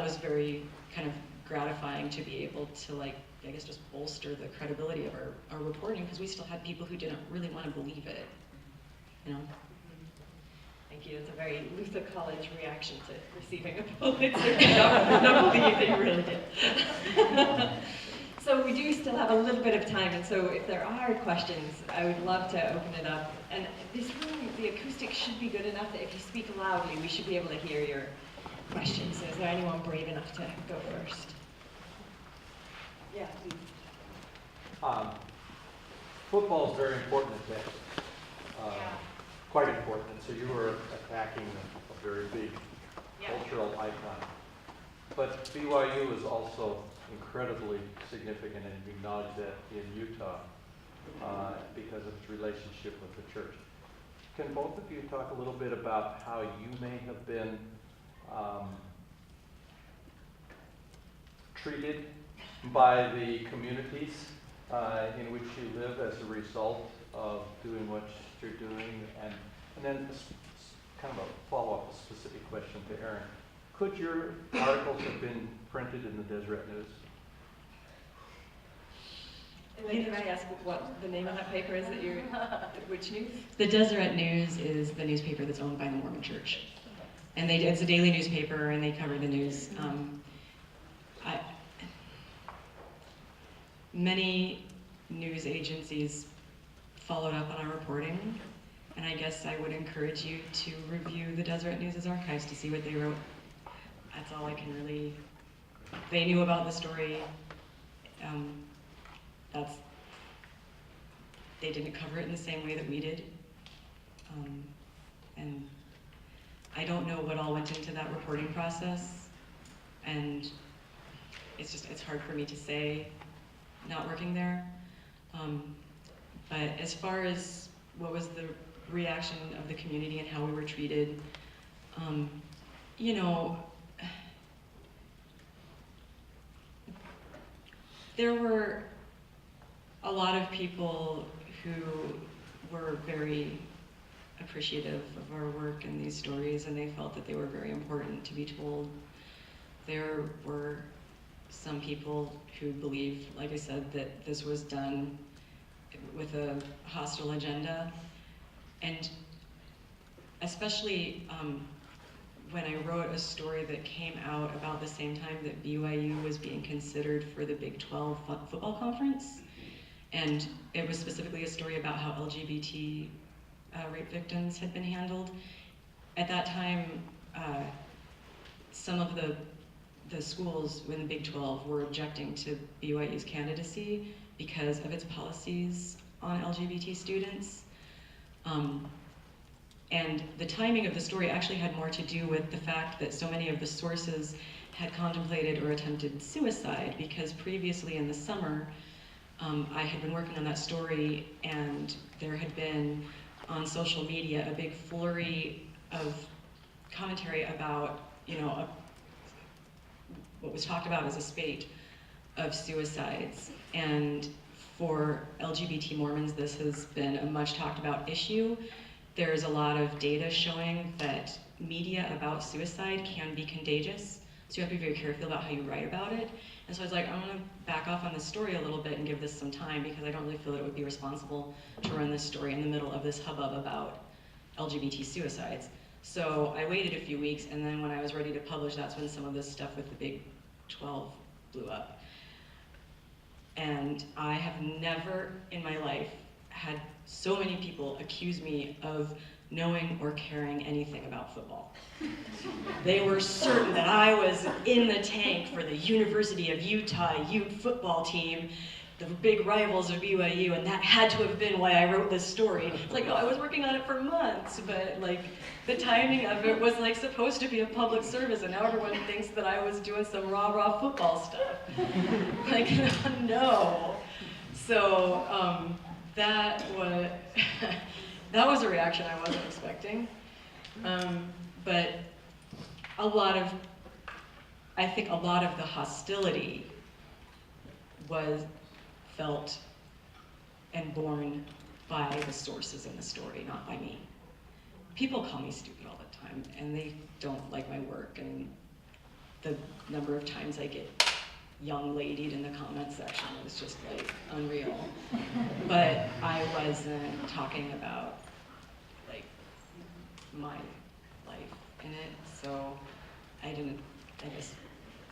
was very kind of gratifying to be able to, like, I guess just bolster the credibility of our reporting, because we still had people who didn't really want to believe it, you know? Thank you. It's a very Luther College reaction to receiving a Pulitzer. Not believe that you really did. So we do still have a little bit of time, and so if there are questions, I would love to open it up. And this room, the acoustics should be good enough that if you speak loudly, we should be able to hear your questions. So is there anyone brave enough to go first? Yeah, please. Football is very important at Baylor. Quite important. And so you were attacking a very big cultural icon. But BYU is also incredibly significant, and you acknowledge that in Utah because of its relationship with the church. Can both of you talk a little bit about how you may have been treated by the communities in which you live as a result of doing what you're doing? And then kind of a follow-up, a specific question to Erin. Could your articles have been printed in the Deseret News? And then can I ask what the name of that paper is that you're, which news? The Deseret News is the newspaper that's owned by the Mormon Church. And it's a daily newspaper, and they cover the news. Many news agencies followed up on our reporting, and I guess I would encourage you to review the Deseret News' archives to see what they wrote. That's all I can really. They knew about the story. They didn't cover it in the same way that we did, and I don't know what all went into that reporting process, and it's hard for me to say, not working there. But as far as what was the reaction of the community and how we were treated, you know, there were a lot of people who were very appreciative of our work and these stories, and they felt that they were very important to be told. There were some people who believed, like I said, that this was done with a hostile agenda. And especially when I wrote a story that came out about the same time that BYU was being considered for the Big 12 football conference. And it was specifically a story about how LGBT rape victims had been handled. At that time, some of the schools in the Big 12 were objecting to BYU's candidacy because of its policies on LGBT students. And the timing of the story actually had more to do with the fact that so many of the sources had contemplated or attempted suicide, because previously in the summer, I had been working on that story, and there had been on social media a big flurry of commentary about, what was talked about as a spate of suicides. And for LGBT Mormons, this has been a much talked about issue. There's a lot of data showing that media about suicide can be contagious, so you have to be very careful about how you write about it. And so I was like, I'm gonna back off on this story a little bit and give this some time, because I don't really feel that it would be responsible to run this story in the middle of this hubbub about LGBT suicides. So I waited a few weeks, and then when I was ready to publish, that's when some of this stuff with the Big 12 blew up. And I have never in my life had so many people accuse me of knowing or caring anything about football. They were certain that I was in the tank for the University of Utah Ute football team, the big rivals of BYU, and that had to have been why I wrote this story. It's like, oh, I was working on it for months, but like the timing of it was like supposed to be a public service, and now everyone thinks that I was doing some rah-rah football stuff. Like, no. So that was a reaction I wasn't expecting. But I think a lot of the hostility was felt and borne by the sources in the story, not by me. People call me stupid all the time, and they don't like my work, and the number of times I get young ladied in the comment section is just like unreal. But I wasn't talking about like my life in it, so I didn't, I guess,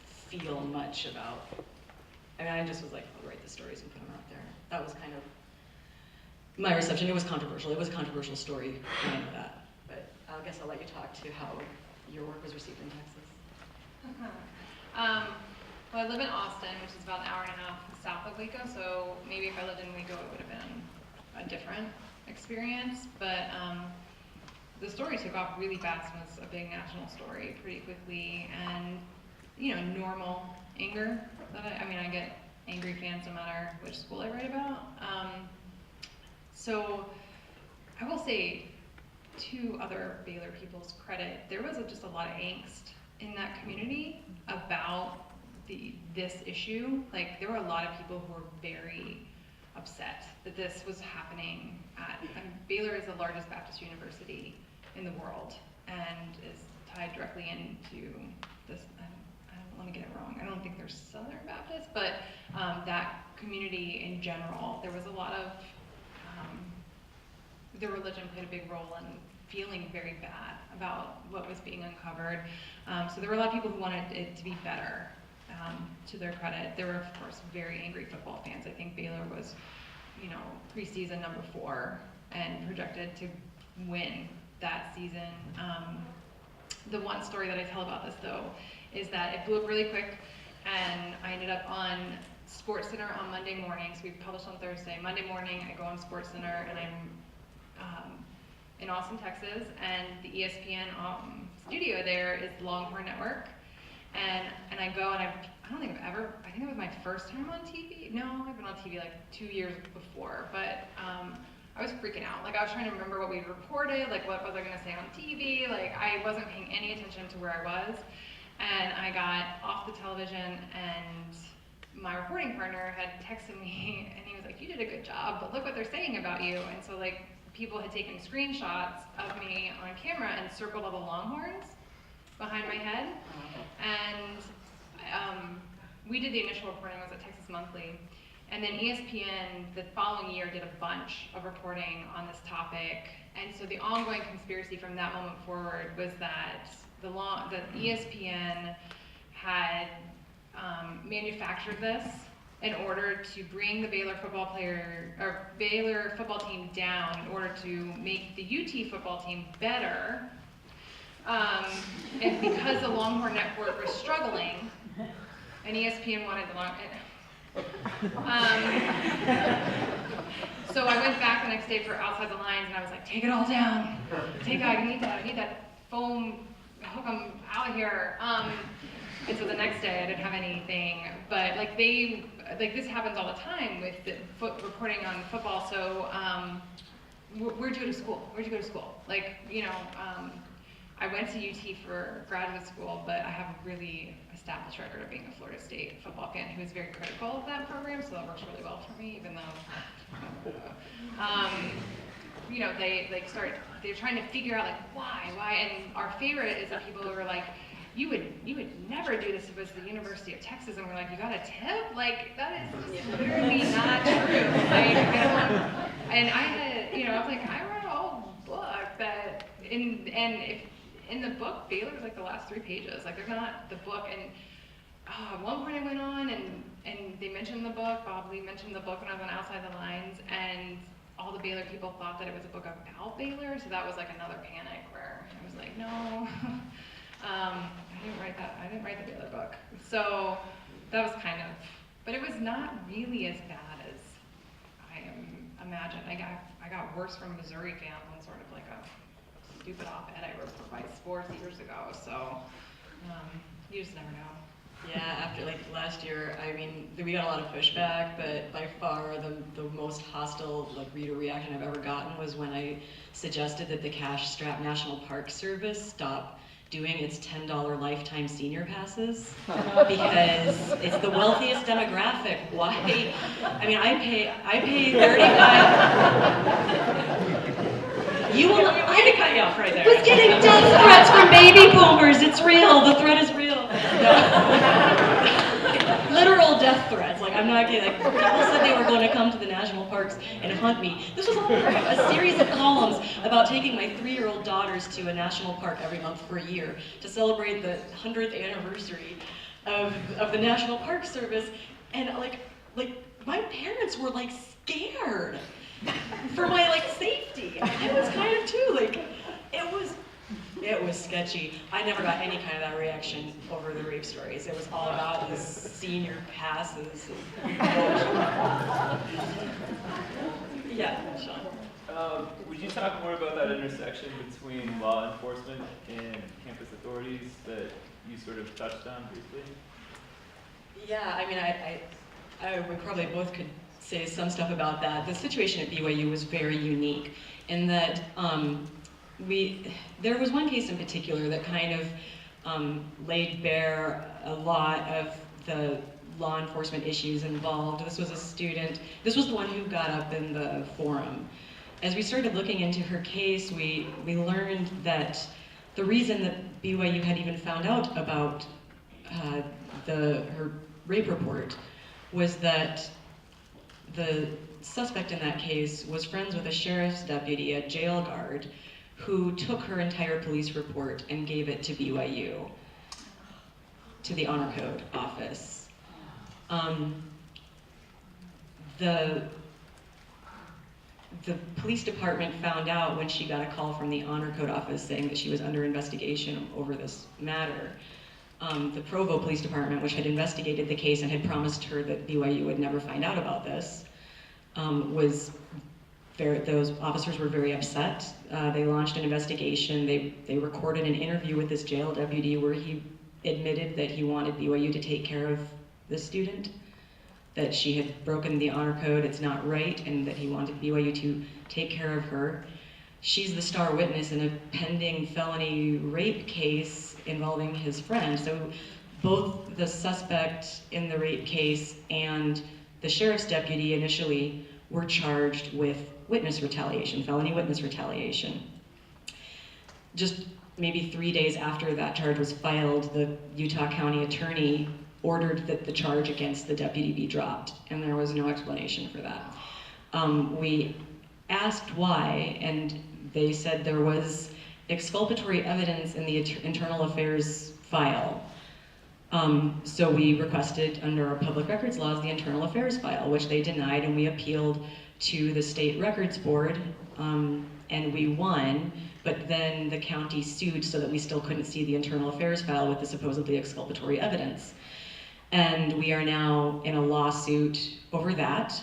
feel much about, I just was like, I'll write the stories and put them out there. That was kind of my reception. It was controversial. It was a controversial story, and I know that. But I guess I'll let you talk to how your work was received in Texas. Well, I live in Austin, which is about an hour and a half south of Waco, so maybe if I lived in Waco, it would have been a different experience. But the story took off really fast and was a big national story pretty quickly, and normal anger that I get angry fans no matter which school I write about. So I will say, to other Baylor people's credit, there was just a lot of angst in that community about this issue. Like, there were a lot of people who were very upset that this was happening Baylor is the largest Baptist university in the world and is tied directly into this, let me get it wrong, I don't think they're Southern Baptist, but that community in general, there was a lot of, the religion played a big role in feeling very bad about what was being uncovered. So there were a lot of people who wanted it to be better, to their credit. There were, of course, very angry football fans. I think Baylor was, preseason number 4 and projected to win that season. The one story that I tell about this, though, is that it blew up really quick, and I ended up on SportsCenter on Monday morning. So we published on Thursday. Monday morning, I go on SportsCenter, and I'm in Austin, Texas, and the ESPN studio there is the Longhorn Network. And I go, and I think it was my first time on TV. No, I've been on TV like 2 years before, but I was freaking out. Like, I was trying to remember what we'd reported, like what was I gonna say on TV. Like, I wasn't paying any attention to where I was. And I got off the television, and my reporting partner had texted me, and he was like, "You did a good job, but look what they're saying about you." And so, like, people had taken screenshots of me on camera and circled all the Longhorns behind my head. And we did the initial reporting, it was at Texas Monthly. And then ESPN the following year did a bunch of reporting on this topic. And so the ongoing conspiracy from that moment forward was that the ESPN had manufactured this in order to bring the Baylor football team down in order to make the UT football team better. And because the Longhorn Network was struggling, and ESPN wanted the so I went back the next day for Outside the Lines, and I was like, take it all down. I need that foam hook 'em out of here. And so the next day I didn't have anything, but this happens all the time with the reporting on football. So where'd you go to school? Where'd you go to school? I went to UT for graduate school, but I have a really established record of being a Florida State football fan who is very critical of that program, so that works really well for me, even though, they're trying to figure out why, and our favorite is the people who are like, you would never do this if it was the University of Texas, and we're like, you got a tip? That is literally not true. And I had, I was like, I read a whole book that, if in the book, Baylor's the last 3 pages. They're not the book. And at one point I went on and they mentioned the book. Bob Lee mentioned the book when I was on Outside the Lines, and all the Baylor people thought that it was a book about Baylor. So that was another panic where I was like, no, I didn't write that. I didn't write the Baylor book. So that was but it was not really as bad as I imagined. I got worse from Missouri fans on sort of a stupid op-ed I wrote for Vice Sports years ago, so you just never know. Yeah, after last year, we got a lot of pushback, but by far the most hostile reader reaction I've ever gotten was when I suggested that the cash-strapped National Park Service stop doing its $10 lifetime senior passes because it's the wealthiest demographic. Why? I pay 35. I had to cut you off right there. Was getting death threats from baby boomers. It's real. The threat is real. No. Literal death threats. I'm not kidding. People said they were going to come to the national parks and hunt me. This was all a series of columns about taking my 3-year-old daughters to a national park every month for a year to celebrate the 100th anniversary of the National Park Service. And my parents were scared for my safety. I was kind of too. It was sketchy. I never got any kind of that reaction over the rape stories. It was all about the senior passes. Yeah, Sean. Would you talk more about that intersection between law enforcement and campus authorities that you sort of touched on briefly? Yeah, we probably both could say some stuff about that. The situation at BYU was very unique in that there was one case in particular that kind of laid bare a lot of the law enforcement issues involved. This was a student, this was the one who got up in the forum. As we started looking into her case, we learned that the reason that BYU had even found out about her rape report was that the suspect in that case was friends with a sheriff's deputy, a jail guard, who took her entire police report and gave it to BYU, to the Honor Code office. The police department found out when she got a call from the Honor Code office saying that she was under investigation over this matter. The Provo Police Department, which had investigated the case and had promised her that BYU would never find out about this, those officers were very upset. They launched an investigation. They recorded an interview with this jail deputy where he admitted that he wanted BYU to take care of this student, that she had broken the honor code, it's not right, and that he wanted BYU to take care of her. She's the star witness in a pending felony rape case involving his friend. So both the suspect in the rape case and the sheriff's deputy initially were charged with witness retaliation, felony witness retaliation. Just maybe 3 days after that charge was filed, the Utah County attorney ordered that the charge against the deputy be dropped, and there was no explanation for that. We asked why, and they said there was exculpatory evidence in the internal affairs file. So we requested under our public records laws the internal affairs file, which they denied, and we appealed to the state records board, and we won, but then the county sued so that we still couldn't see the internal affairs file with the supposedly exculpatory evidence. And we are now in a lawsuit over that.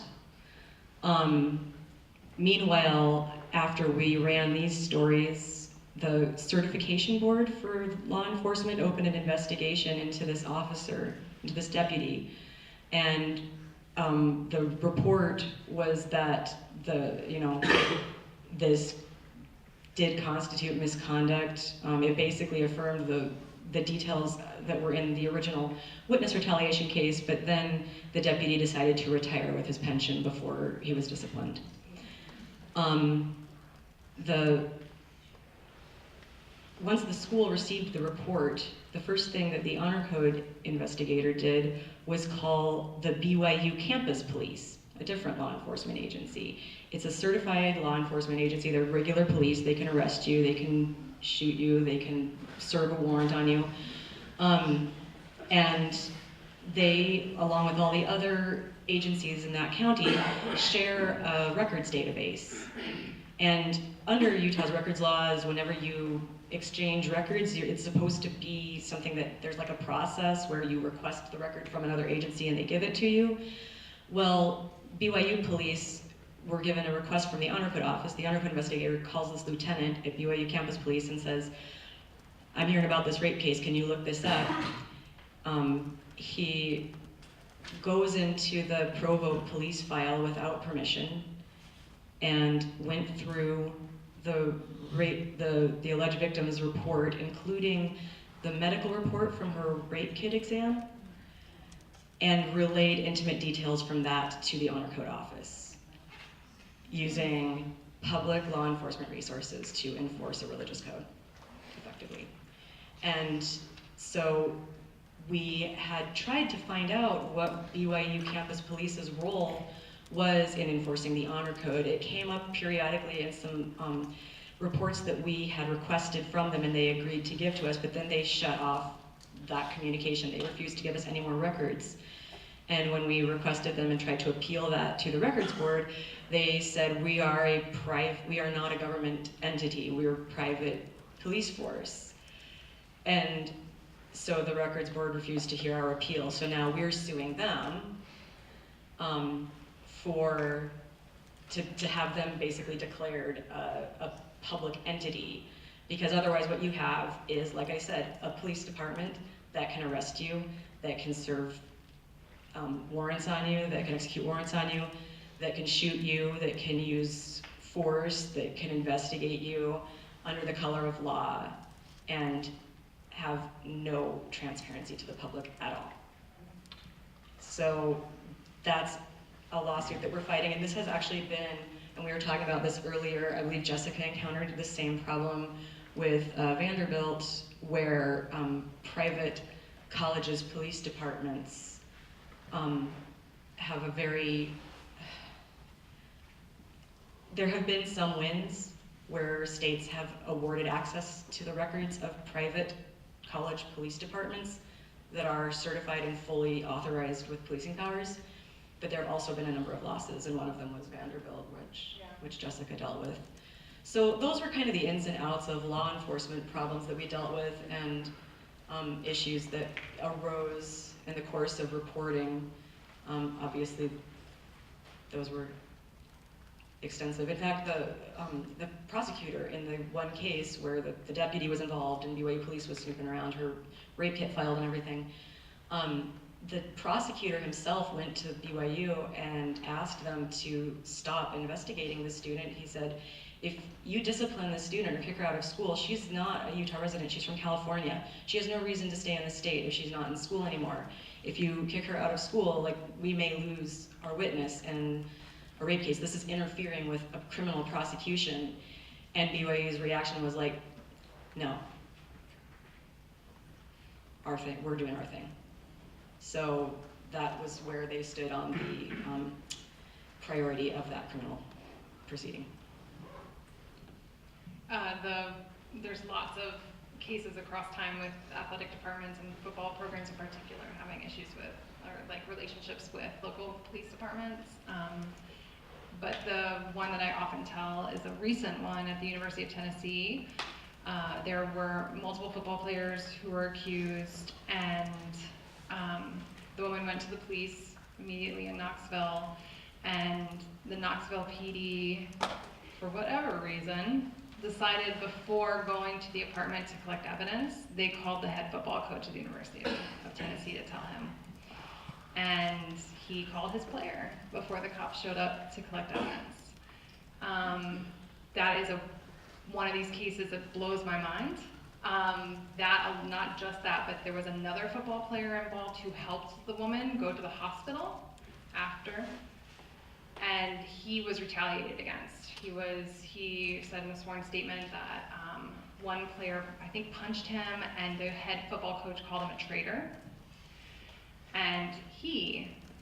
Meanwhile, after we ran these stories, the certification board for law enforcement opened an investigation into this officer, into this deputy, and the report was that this did constitute misconduct. It basically affirmed the details that were in the original witness retaliation case, but then the deputy decided to retire with his pension before he was disciplined. Once the school received the report, the first thing that the Honor Code investigator did was call the BYU campus police, a different law enforcement agency. It's a certified law enforcement agency. They're regular police. They can arrest you, they can shoot you, they can serve a warrant on you. And they, along with all the other agencies in that county, share a records database. And under Utah's records laws, whenever you exchange records, it's supposed to be something that there's like a process where you request the record from another agency and they give it to you. Well, BYU police were given a request from the Honor Code office. The Honor Code investigator calls this lieutenant at BYU campus police and says, I'm hearing about this rape case, can you look this up? He goes into the Provo police file without permission and went through the alleged victim's report, including the medical report from her rape kit exam, and relayed intimate details from that to the Honor Code office, using public law enforcement resources to enforce a religious code, effectively. And so we had tried to find out what BYU campus police's role was in enforcing the Honor Code. It came up periodically in some reports that we had requested from them and they agreed to give to us, but then they shut off that communication. They refused to give us any more records. And when we requested them and tried to appeal that to the records board, they said, we are not a government entity, we're a private police force. And so the records board refused to hear our appeal. So now we're suing them to have them basically declared a public entity. Because otherwise what you have is, like I said, a police department that can arrest you, that can serve warrants on you, that can execute warrants on you, that can shoot you, that can use force, that can investigate you under the color of law, and have no transparency to the public at all. So that's a lawsuit that we're fighting, and this has actually been, and we were talking about this earlier, I believe Jessica encountered the same problem with Vanderbilt, where private colleges' police departments have a very, there have been some wins where states have awarded access to the records of private college police departments that are certified and fully authorized with policing powers, but there have also been a number of losses, and one of them was Vanderbilt, which Jessica dealt with. So those were kind of the ins and outs of law enforcement problems that we dealt with, and issues that arose in the course of reporting. Obviously, those were extensive. In fact, the prosecutor in the one case where the deputy was involved and BYU police was snooping around, her rape kit filed and everything, the prosecutor himself went to BYU and asked them to stop investigating the student. He said, if you discipline the student or kick her out of school, she's not a Utah resident, she's from California. She has no reason to stay in the state if she's not in school anymore. If you kick her out of school, like, we may lose our witness in a rape case. This is interfering with a criminal prosecution. And BYU's reaction was like, no, our thing, we're doing our thing. So that was where they stood on the The there's lots of cases across time with athletic departments and football programs in particular having issues with, or like relationships with local police departments. But the one that I often tell is a recent one at the University of Tennessee. There were multiple football players who were accused, and the woman went to the police immediately in Knoxville, and the Knoxville PD, for whatever reason, decided before going to the apartment to collect evidence, they called the head football coach of the University of Tennessee to tell him. And he called his player before the cops showed up to collect evidence. That is one of these cases that blows my mind. Not just that, but there was another football player involved who helped the woman go to the hospital after, and he was retaliated against. He said in a sworn statement that one player, I think, punched him, and the head football coach called him a traitor. And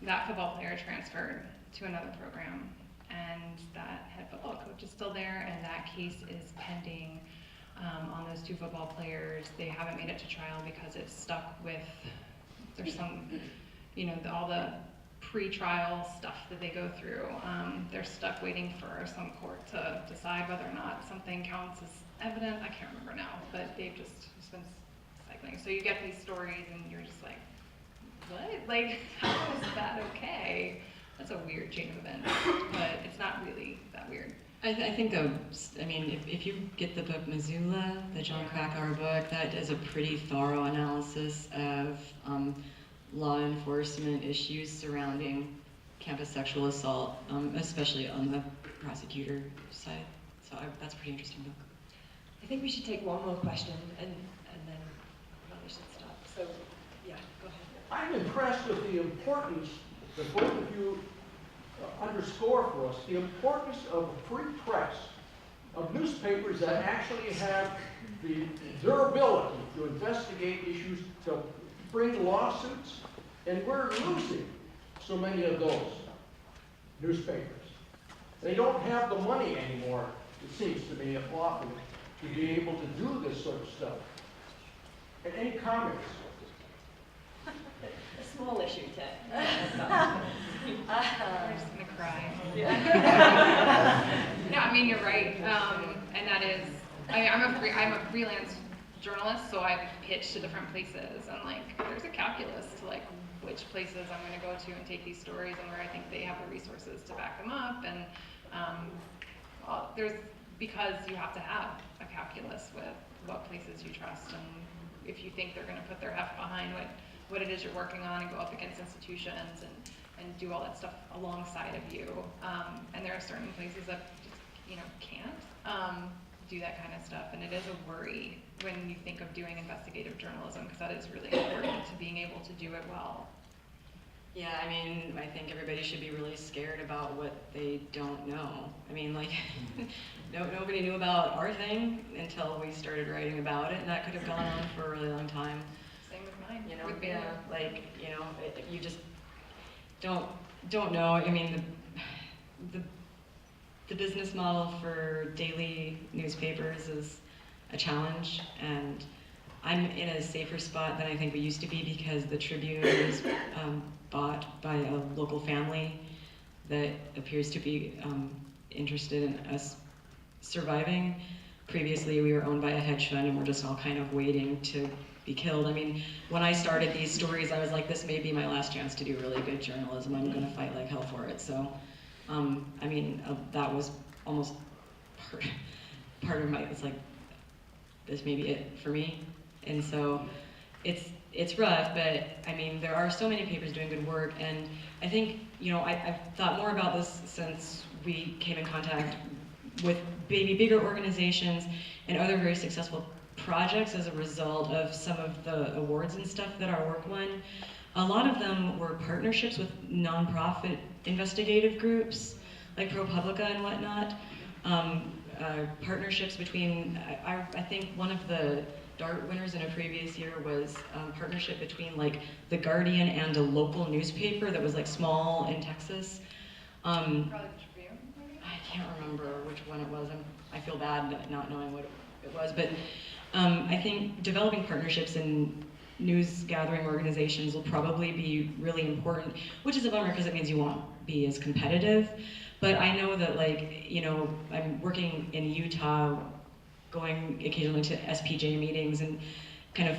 that football player, transferred to another program, and that head football coach is still there, and that case is pending on those two football players. They haven't made it to trial because it's stuck with, there's some, all the pre-trial stuff that they go through. They're stuck waiting for some court to decide whether or not something counts as evidence. I can't remember now, but it's been cycling. So you get these stories and you're just like, what? Like, how is that okay? That's a weird chain of events, but it's not really that weird. I think if you get the book Missoula, the John Krakauer book, that is a pretty thorough analysis of law enforcement issues surrounding campus sexual assault, especially on the prosecutor side. So that's a pretty interesting book. I think we should take one more question, and then we should stop. So, yeah, go ahead. I'm impressed with the importance that both of you underscore for us, the importance of a free press, of newspapers that actually have the durability to investigate issues, to bring lawsuits, and we're losing so many of those newspapers. They don't have the money anymore, it seems to me, often, to be able to do this sort of stuff. And any comments? A small issue, Ted. I'm just gonna cry. No, I mean, you're right, and that is, I'm a freelance journalist, so I pitch to different places, and like, there's a calculus to like which places I'm gonna go to and take these stories, and where I think they have the resources to back them up, and because you have to have a calculus with what places you trust, and if you think they're gonna put their heft behind what it is you're working on and go up against institutions and do all that stuff alongside of you. And there are certain places that just, can't do that kind of stuff. And it is a worry when you think of doing investigative journalism, because that is really important to being able to do it well. Yeah, I think everybody should be really scared about what they don't know. Nobody knew about our thing until we started writing about it, and that could have gone on for a really long time. Same with mine. With Baylor. You just don't know. The business model for daily newspapers is a challenge, and I'm in a safer spot than I think we used to be, because the Tribune is bought by a local family that appears to be interested in us surviving. Previously, we were owned by a hedge fund, and we're just all kind of waiting to be killed. When I started these stories, I was like, this may be my last chance to do really good journalism. I'm going to fight like hell for it. So, that was almost part of my, it's like, this may be it for me. And so, it's rough, but there are so many papers doing good work, and I think, I've thought more about this since we came in contact with maybe bigger organizations and other very successful projects as a result of some of the awards and stuff that our work won. A lot of them were partnerships with nonprofit investigative groups like ProPublica and whatnot. Partnerships between, I think one of the DART winners in a previous year was a partnership between like The Guardian and a local newspaper that was like small in Texas. Probably the Tribune, maybe? I can't remember which one it was. I feel bad not knowing it was, but I think developing partnerships in news gathering organizations will probably be really important, which is a bummer because it means you won't be as competitive. But I know that, like, you know, I'm working in Utah, going occasionally to SPJ meetings and kind of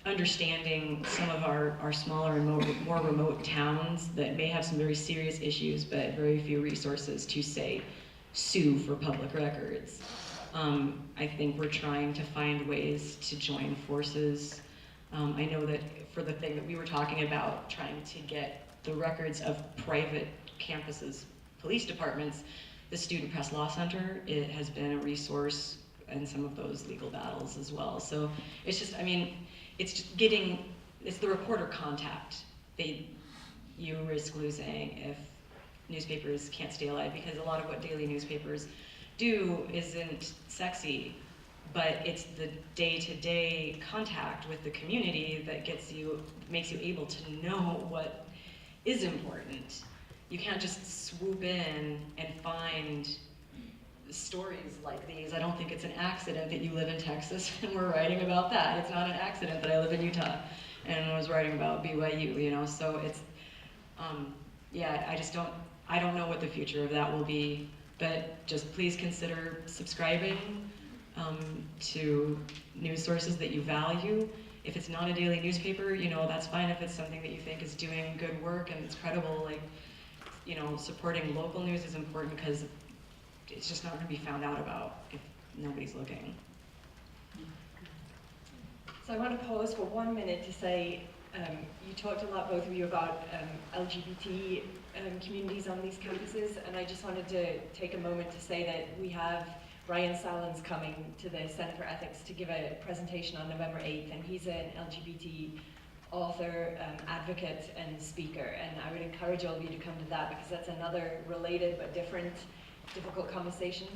understanding some of our smaller and more remote towns that may have some very serious issues but very few resources to, say, sue for public records. I think we're trying to find ways to join forces. I know that for the thing that we were talking about, trying to get the records of private campuses, police departments, the Student Press Law Center, it has been a resource in some of those legal battles as well. So it's just, I mean, it's just it's the reporter contact that you risk losing if newspapers can't stay alive, because a lot of what daily newspapers do isn't sexy, but it's the day-to-day contact with the community that makes you able to know what is important. You can't just swoop in and find stories like these. I don't think it's an accident that you live in Texas and we're writing about that. It's not an accident that I live in Utah and was writing about BYU, you know? So it's, yeah, I don't know what the future of that will be, but just please consider subscribing to news sources that you value. If it's not a daily newspaper, you know, that's fine. If it's something that you think is doing good work and it's credible, like, you know, supporting local news is important because it's just not going to be found out about if nobody's looking. So I want to pause for 1 minute to say, you talked a lot, both of you, about LGBT communities on these campuses, and I just wanted to take a moment to say that we have Ryan Salins coming to the Center for Ethics to give a presentation on November 8th, and he's an LGBT author, advocate, and speaker, and I would encourage all of you to come to that because that's another related but difficult conversation.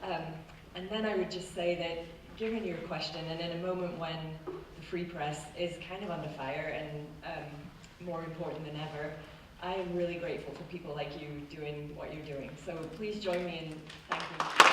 And then I would just say that, given your question, and in a moment when the free press is kind of under fire and more important than ever, I am really grateful for people like you doing what you're doing. So please join me in thanking